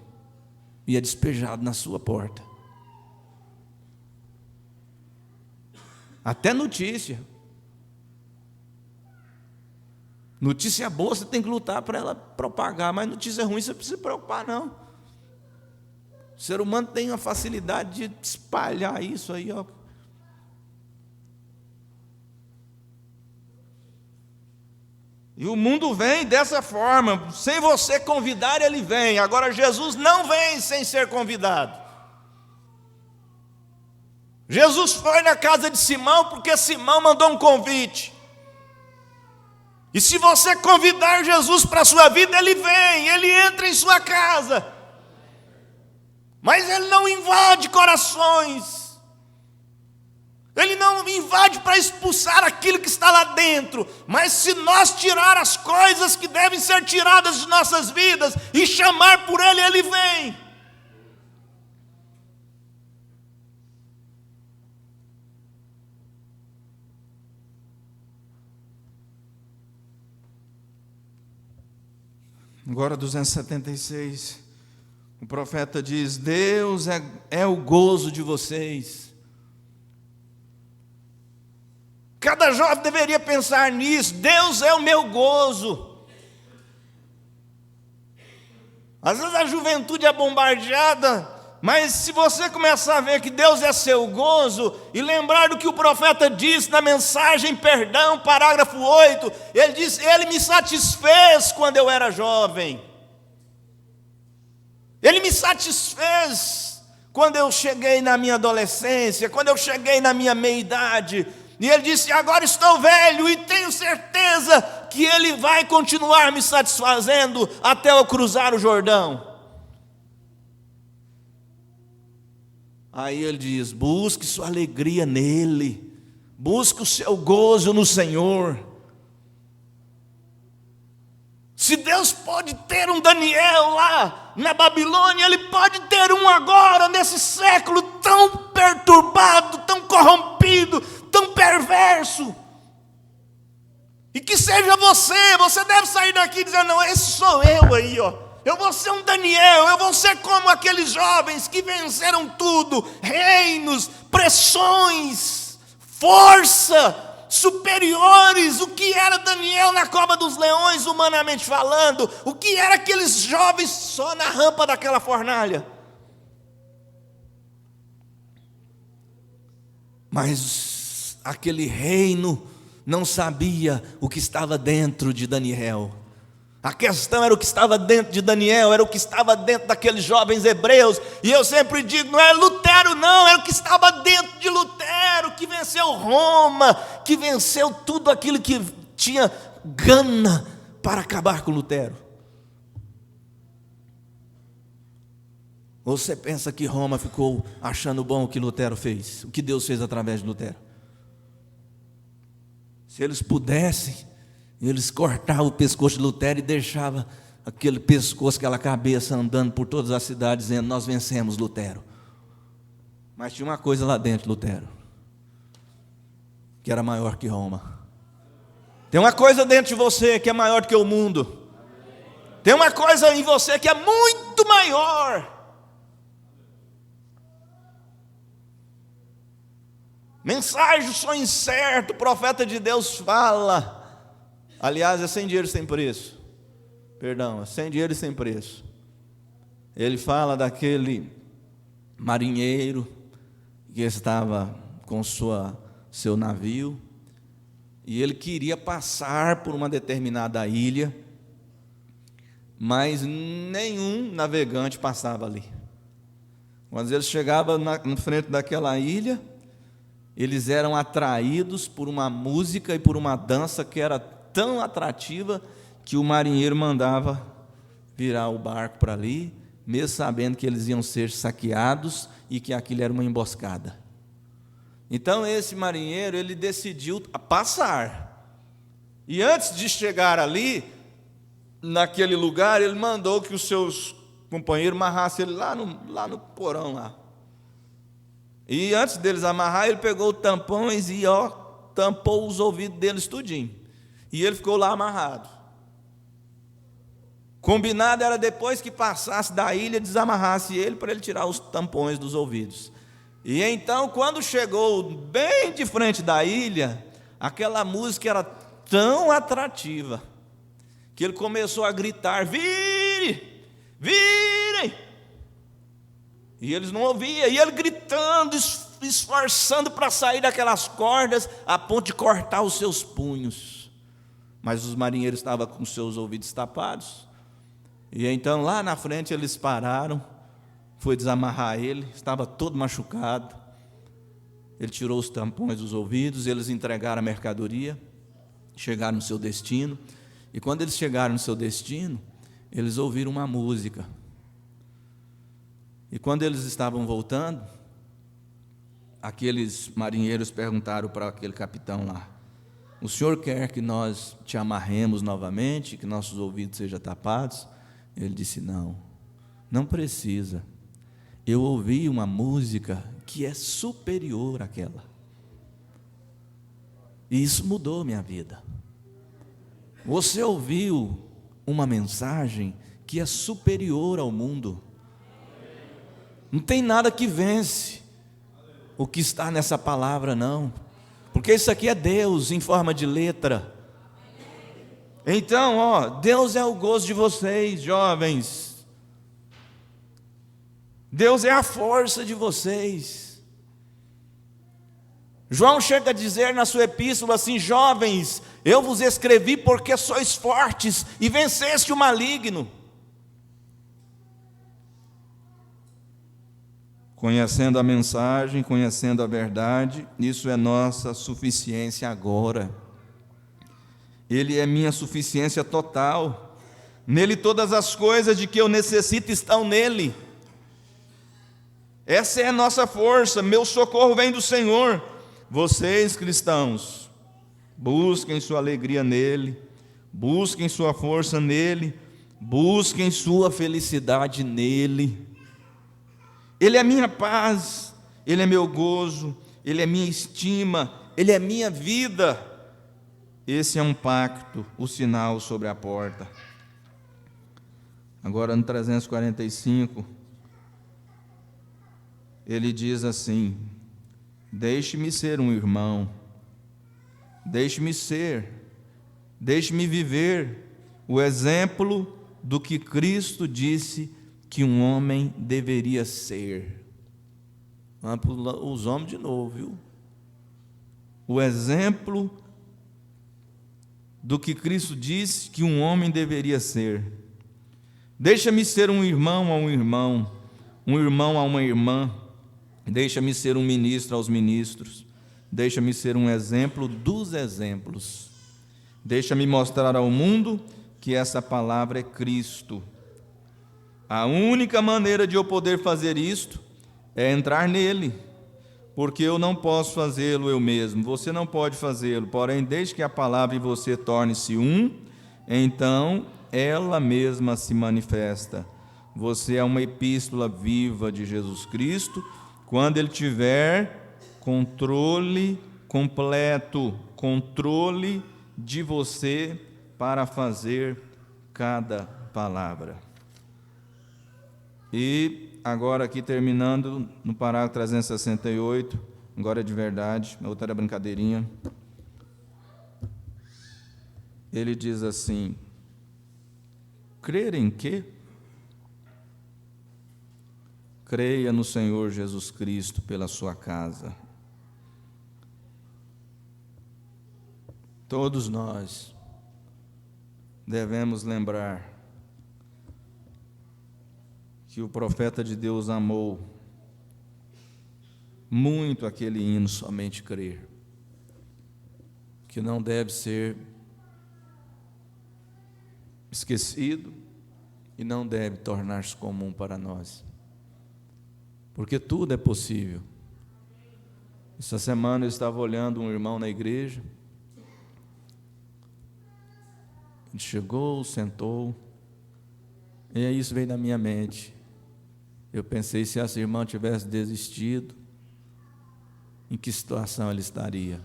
e é despejado na sua porta. Até notícia. Notícia boa você tem que lutar para ela propagar, mas notícia ruim você não precisa se preocupar não. O ser humano tem a facilidade de espalhar isso aí, ó. E o mundo vem dessa forma, sem você convidar ele vem. Agora Jesus não vem sem ser convidado. Jesus foi na casa de Simão porque Simão mandou um convite. E se você convidar Jesus para a sua vida, Ele vem, Ele entra em sua casa. Mas Ele não invade corações. Ele não invade para expulsar aquilo que está lá dentro. Mas se nós tirar as coisas que devem ser tiradas de nossas vidas e chamar por Ele, Ele vem. Agora 276, o profeta diz: Deus é o gozo de vocês. Cada jovem deveria pensar nisso. Deus é o meu gozo. Às vezes a juventude é bombardeada, mas se você começar a ver que Deus é seu gozo, e lembrar do que o profeta disse na mensagem Perdão, parágrafo 8, ele diz: Ele me satisfez quando eu era jovem. Ele me satisfez quando eu cheguei na minha adolescência, quando eu cheguei na minha meia-idade. E Ele disse: agora estou velho e tenho certeza que Ele vai continuar me satisfazendo até eu cruzar o Jordão. Aí Ele diz: busque sua alegria nele, busque o seu gozo no Senhor. Se Deus pode ter um Daniel lá na Babilônia, Ele pode ter um agora, nesse século tão perturbado, tão corrompido, tão perverso. E que seja você deve sair daqui dizendo: não, esse sou eu aí, ó. Eu vou ser um Daniel, eu vou ser como aqueles jovens que venceram tudo, reinos, pressões, força, superiores. O que era Daniel na cova dos leões, humanamente falando? O que era aqueles jovens só na rampa daquela fornalha? Mas aquele reino não sabia o que estava dentro de Daniel. A questão era o que estava dentro de Daniel, era o que estava dentro daqueles jovens hebreus. E eu sempre digo, não é Lutero não, era o que estava dentro de Lutero, que venceu Roma, que venceu tudo aquilo que tinha gana para acabar com Lutero. Ou você pensa que Roma ficou achando bom o que Lutero fez, o que Deus fez através de Lutero? Se eles pudessem, eles cortavam o pescoço de Lutero e deixavam aquele pescoço, aquela cabeça andando por todas as cidades, dizendo: nós vencemos Lutero. Mas tinha uma coisa lá dentro de Lutero, que era maior que Roma. Tem uma coisa dentro de você que é maior do que o mundo. Tem uma coisa em você que é muito maior. Mensagem, sonho incerto, o profeta de Deus fala. Aliás, é sem dinheiro, sem preço. Perdão, é sem dinheiro e sem preço. Ele fala daquele marinheiro que estava com seu navio, e ele queria passar por uma determinada ilha, mas nenhum navegante passava ali. Quando eles chegavam na frente daquela ilha, eles eram atraídos por uma música e por uma dança que era tão atrativa que o marinheiro mandava virar o barco para ali, mesmo sabendo que eles iam ser saqueados e que aquilo era uma emboscada. Então esse marinheiro, ele decidiu passar. E antes de chegar ali, naquele lugar, ele mandou que os seus companheiros amarrassem ele lá no porão lá. E antes deles amarrar, ele pegou tampões e tampou os ouvidos deles tudinho. E ele ficou lá amarrado. Combinado era depois que passasse da ilha, desamarrasse ele para ele tirar os tampões dos ouvidos. E então, quando chegou bem de frente da ilha, aquela música era tão atrativa que ele começou a gritar: vire, virem! E eles não ouviam, e ele gritando, esforçando para sair daquelas cordas, a ponto de cortar os seus punhos. Mas os marinheiros estavam com seus ouvidos tapados. E então lá na frente eles pararam, foi desamarrar ele, estava todo machucado. Ele tirou os tampões dos ouvidos, eles entregaram a mercadoria. chegaram no seu destino. E quando eles chegaram no seu destino, eles ouviram uma música. E quando eles estavam voltando, aqueles marinheiros perguntaram para aquele capitão lá: o senhor quer que nós te amarremos novamente, que nossos ouvidos sejam tapados? Ele disse: não, não precisa. Eu ouvi uma música que é superior àquela. E isso mudou minha vida. Você ouviu uma mensagem que é superior ao mundo. Não tem nada que vence o que está nessa palavra, não. Porque isso aqui é Deus em forma de letra. Então, Deus é o gozo de vocês, jovens. Deus é a força de vocês. João chega a dizer na sua epístola assim: jovens, eu vos escrevi porque sois fortes e venceste o maligno. Conhecendo a mensagem, conhecendo a verdade, isso é nossa suficiência agora. Ele é minha suficiência total. Nele todas as coisas de que eu necessito estão nele. Essa é a nossa força, meu socorro vem do Senhor. Vocês, cristãos, busquem sua alegria nele, busquem sua força nele, busquem sua felicidade nele. Ele é minha paz, ele é meu gozo, ele é minha estima, ele é minha vida. Esse é um pacto, o sinal sobre a porta. Agora no 345, ele diz assim: deixe-me ser um irmão, deixe-me viver o exemplo do que Cristo disse que um homem deveria ser. Vamos para os homens de novo, viu? O exemplo do que Cristo disse que um homem deveria ser. Deixa-me ser um irmão a um irmão a uma irmã. Deixa-me ser um ministro aos ministros. Deixa-me ser um exemplo dos exemplos. Deixa-me mostrar ao mundo que essa palavra é Cristo. A única maneira de eu poder fazer isto é entrar nele, porque eu não posso fazê-lo eu mesmo, você não pode fazê-lo, porém, desde que a palavra e você torne-se um, então ela mesma se manifesta. Você é uma epístola viva de Jesus Cristo, quando ele tiver controle completo, controle de você para fazer cada palavra. E agora aqui terminando no parágrafo 368, agora é de verdade, a outra era brincadeirinha. Ele diz assim: crer em quê? Creia no Senhor Jesus Cristo pela sua casa. Todos nós devemos lembrar que o profeta de Deus amou muito aquele hino Somente Crer, que não deve ser esquecido e não deve tornar-se comum para nós, porque tudo é possível. Essa semana eu estava olhando um irmão na igreja, ele chegou, sentou, e aí isso veio na minha mente. Eu pensei, se essa irmã tivesse desistido, em que situação ela estaria?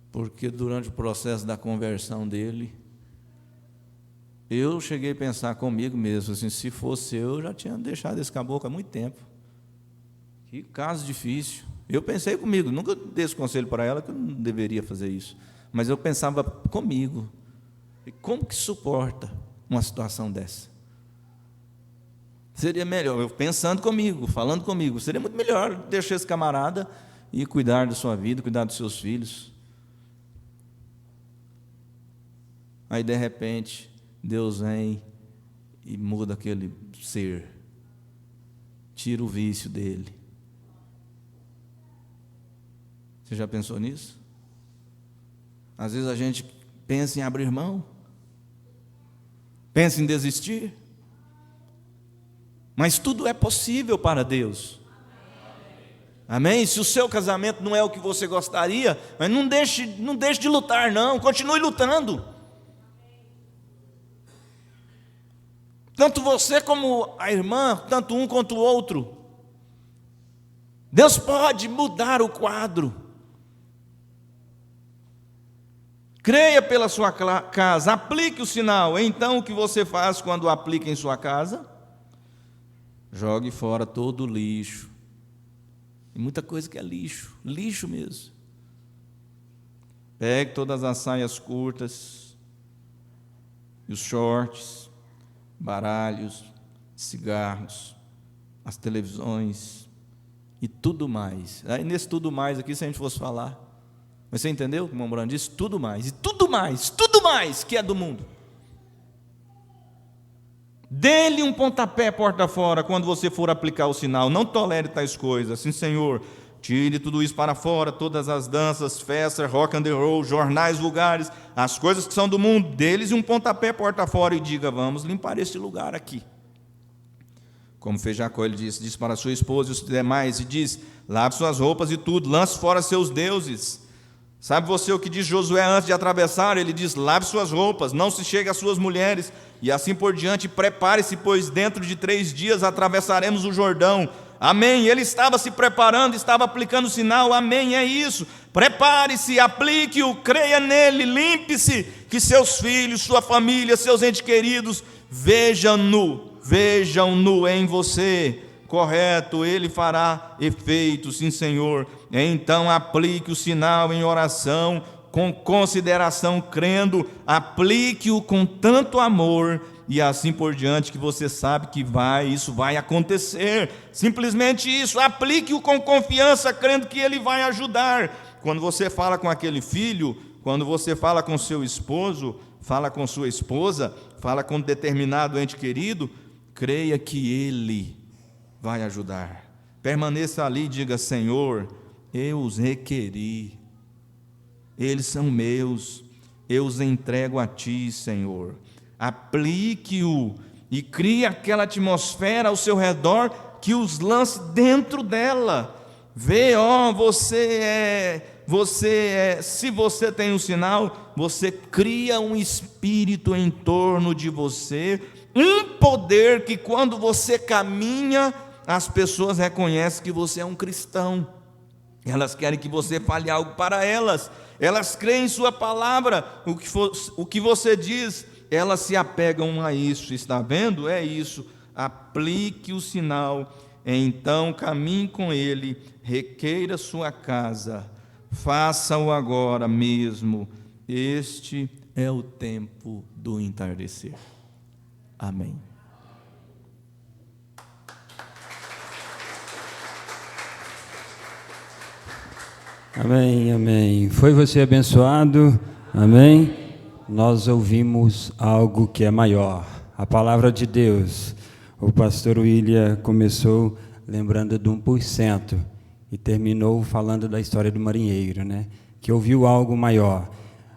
Porque durante o processo da conversão dele, eu cheguei a pensar comigo mesmo, assim, se fosse eu já tinha deixado esse caboclo há muito tempo. Que caso difícil. Eu pensei comigo, nunca dei esse conselho para ela, que eu não deveria fazer isso, mas eu pensava comigo, e como que suporta uma situação dessa? Seria melhor, eu pensando comigo, falando comigo, seria muito melhor deixar esse camarada e cuidar da sua vida, cuidar dos seus filhos. Aí de repente Deus vem e muda aquele ser, tira o vício dele. Você já pensou nisso? Às vezes a gente pensa em abrir mão, pensa em desistir, mas tudo é possível para Deus. Amém? Se o seu casamento não é o que você gostaria, mas não deixe de lutar, não. Continue lutando. Tanto você como a irmã, tanto um quanto o outro. Deus pode mudar o quadro. Creia pela sua casa, aplique o sinal. Então, o que você faz quando aplica em sua casa? Jogue fora todo o lixo. E muita coisa que é lixo, lixo mesmo. Pegue todas as saias curtas, e os shorts, baralhos, cigarros, as televisões e tudo mais. Aí nesse tudo mais aqui, se a gente fosse falar, mas você entendeu? Como o Morando disse, tudo mais, e tudo mais que é do mundo. Dê-lhe um pontapé porta fora quando você for aplicar o sinal. Não tolere tais coisas. Sim, Senhor, tire tudo isso para fora, todas as danças, festas, rock and roll, jornais vulgares, as coisas que são do mundo. Dê-lhes um pontapé porta fora e diga: vamos limpar este lugar aqui. Como fez Jacó, ele disse para sua esposa e os demais, e diz: lave suas roupas e tudo, lance fora seus deuses. Sabe você o que diz Josué antes de atravessar? Ele diz: lave suas roupas, não se chegue às suas mulheres, e assim por diante. Prepare-se, pois dentro de 3 dias atravessaremos o Jordão. Amém. Ele estava se preparando, estava aplicando o sinal. Amém, é isso. Prepare-se, aplique-o, creia nele, limpe-se, que seus filhos, sua família, seus entes queridos vejam-no em você. Correto, ele fará efeito, sim, Senhor. Então aplique o sinal em oração, com consideração, crendo, aplique-o com tanto amor, e assim por diante, que você sabe que isso vai acontecer. Simplesmente isso, aplique-o com confiança, crendo que ele vai ajudar. Quando você fala com aquele filho, quando você fala com seu esposo, fala com sua esposa, fala com determinado ente querido, creia que ele vai ajudar. Permaneça ali e diga: Senhor, eu os requeri, eles são meus, eu os entrego a Ti, Senhor. Aplique-o e crie aquela atmosfera ao seu redor que os lance dentro dela. Vê, se você tem um sinal, você cria um espírito em torno de você, um poder que quando você caminha, as pessoas reconhecem que você é um cristão. Elas querem que você fale algo para elas. Elas creem em sua palavra. O que você diz, elas se apegam a isso. Está vendo? É isso. Aplique o sinal. Então caminhe com ele. Requeira sua casa. Faça-o agora mesmo. Este é o tempo do entardecer. Amém. Amém, amém. Foi você abençoado? Amém? Nós ouvimos algo que é maior, a palavra de Deus. O pastor William começou lembrando do 1% e terminou falando da história do marinheiro, né? Que ouviu algo maior.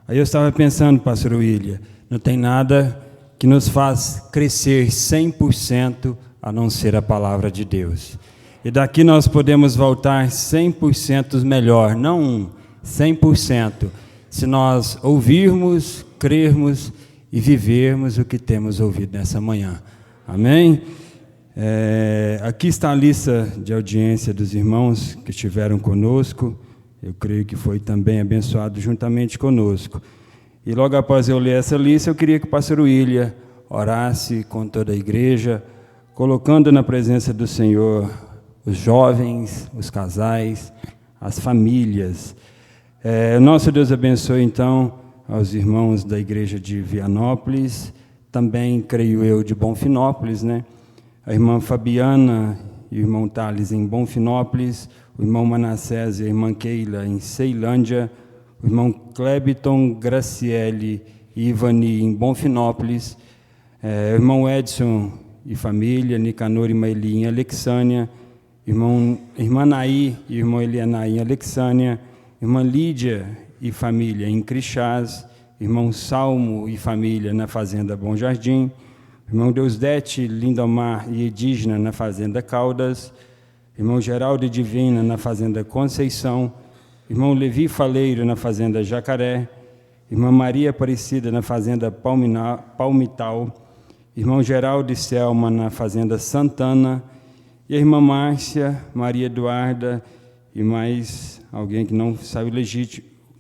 Aí eu estava pensando, pastor William, não tem nada que nos faz crescer 100% a não ser a palavra de Deus. E daqui nós podemos voltar 100% melhor, não 100%, se nós ouvirmos, crermos e vivermos o que temos ouvido nessa manhã. Amém? Aqui está a lista de audiência dos irmãos que estiveram conosco. Eu creio que foi também abençoado juntamente conosco. E logo após eu ler essa lista, eu queria que o pastor William orasse com toda a igreja, colocando na presença do Senhor os jovens, os casais, as famílias. Nosso Deus abençoe, então, aos irmãos da igreja de Vianópolis, também, creio eu, de Bonfinópolis, né? A irmã Fabiana e o irmão Thales em Bonfinópolis, o irmão Manassés e a irmã Keila em Ceilândia, o irmão Clebiton, Graciele e Ivani em Bonfinópolis, o irmão Edson e família, Nicanor e Maeli em Alexânia, irmã Naí e irmão Elianai em Alexânia, irmã Lídia e família em Crixás, irmão Salmo e família na fazenda Bom Jardim, irmão Deusdete, Lindomar e Edígena na fazenda Caldas, irmão Geraldo e Divina na fazenda Conceição, irmão Levi Faleiro na fazenda Jacaré, irmã Maria Aparecida na fazenda Palmital, irmão Geraldo e Selma na fazenda Santana, e a irmã Márcia, Maria Eduarda e mais alguém que não saiu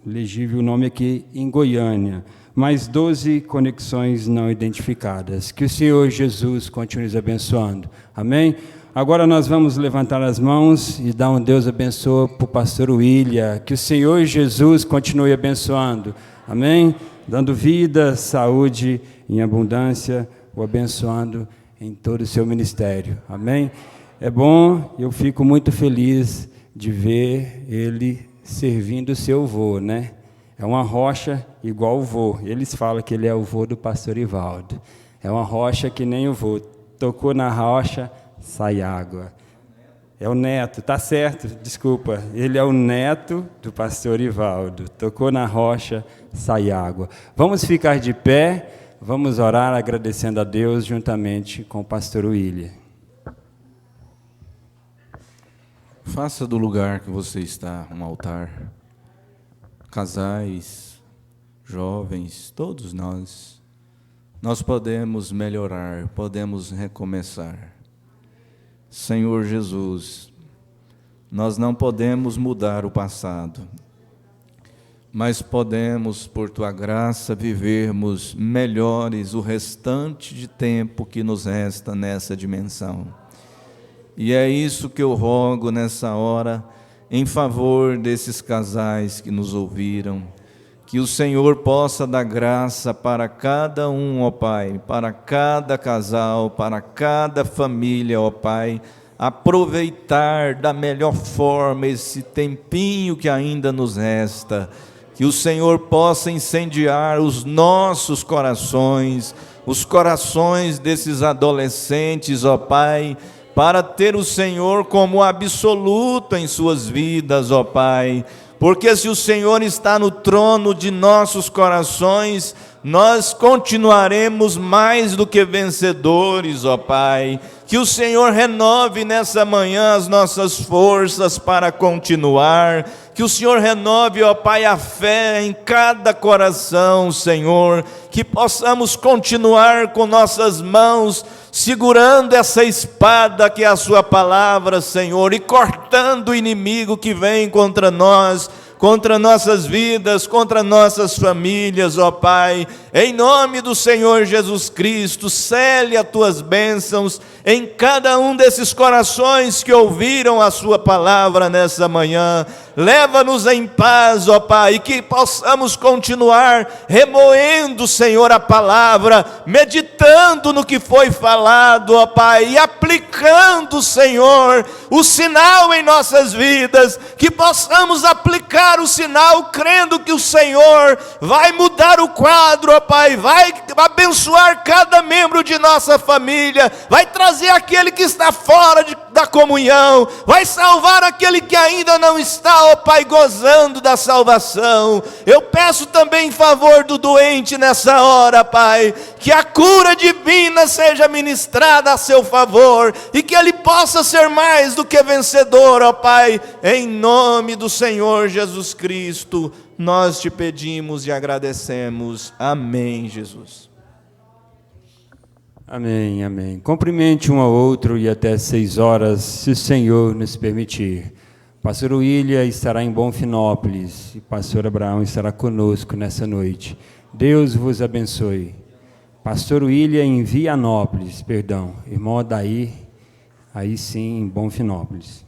legível o nome aqui, em Goiânia. Mais 12 conexões não identificadas. Que o Senhor Jesus continue nos abençoando. Amém? Agora nós vamos levantar as mãos e dar um Deus abençoe para o pastor William. Que o Senhor Jesus continue abençoando. Amém? Dando vida, saúde em abundância, o abençoando em todo o seu ministério. Amém? É bom, eu fico muito feliz de ver ele servindo o seu vô, né? É uma rocha igual o vô. Eles falam que ele é o vô do pastor Ivaldo. É uma rocha que nem o vô. Tocou na rocha, sai água. É o neto, tá certo, desculpa. Ele é o neto do pastor Ivaldo. Tocou na rocha, sai água. Vamos ficar de pé, vamos orar agradecendo a Deus juntamente com o pastor William. Faça do lugar que você está um altar. Casais, jovens, todos nós podemos melhorar, podemos recomeçar. Senhor Jesus, nós não podemos mudar o passado, mas podemos, por Tua graça, vivermos melhores o restante de tempo que nos resta nessa dimensão. E é isso que eu rogo nessa hora, em favor desses casais que nos ouviram, que o Senhor possa dar graça para cada um, ó Pai, para cada casal, para cada família, ó Pai, aproveitar da melhor forma esse tempinho que ainda nos resta, que o Senhor possa incendiar os nossos corações, os corações desses adolescentes, ó Pai, para ter o Senhor como absoluto em suas vidas, ó Pai. Porque se o Senhor está no trono de nossos corações, nós continuaremos mais do que vencedores, ó Pai. Que o Senhor renove nessa manhã as nossas forças para continuar. Que o Senhor renove, ó Pai, a fé em cada coração, Senhor. Que possamos continuar com nossas mãos segurando essa espada que é a Sua palavra, Senhor, e cortando o inimigo que vem contra nós, contra nossas vidas, contra nossas famílias, ó Pai. Em nome do Senhor Jesus Cristo, cele as Tuas bênçãos em cada um desses corações que ouviram a Sua palavra nessa manhã. Leva-nos em paz, ó Pai, e que possamos continuar remoendo, Senhor, a palavra, meditando no que foi falado, ó Pai, e aplicando, Senhor, o sinal em nossas vidas, que possamos aplicar o sinal crendo que o Senhor vai mudar o quadro, ó Pai, vai abençoar cada membro de nossa família, vai trazer aquele que está fora da comunhão, vai salvar aquele que ainda não está, ó Pai, gozando da salvação. Eu peço também em favor do doente nessa hora, Pai, que a cura divina seja ministrada a seu favor, e que ele possa ser mais do que vencedor, ó Pai, em nome do Senhor Jesus Cristo, nós te pedimos e agradecemos. Amém, Jesus. Amém, amém. Cumprimente um ao outro e até 6 horas, se o Senhor nos permitir. Pastor William estará em Bonfinópolis e Pastor Abraão estará conosco nessa noite. Deus vos abençoe. Pastor William em Vianópolis, irmão Adair, aí sim em Bonfinópolis.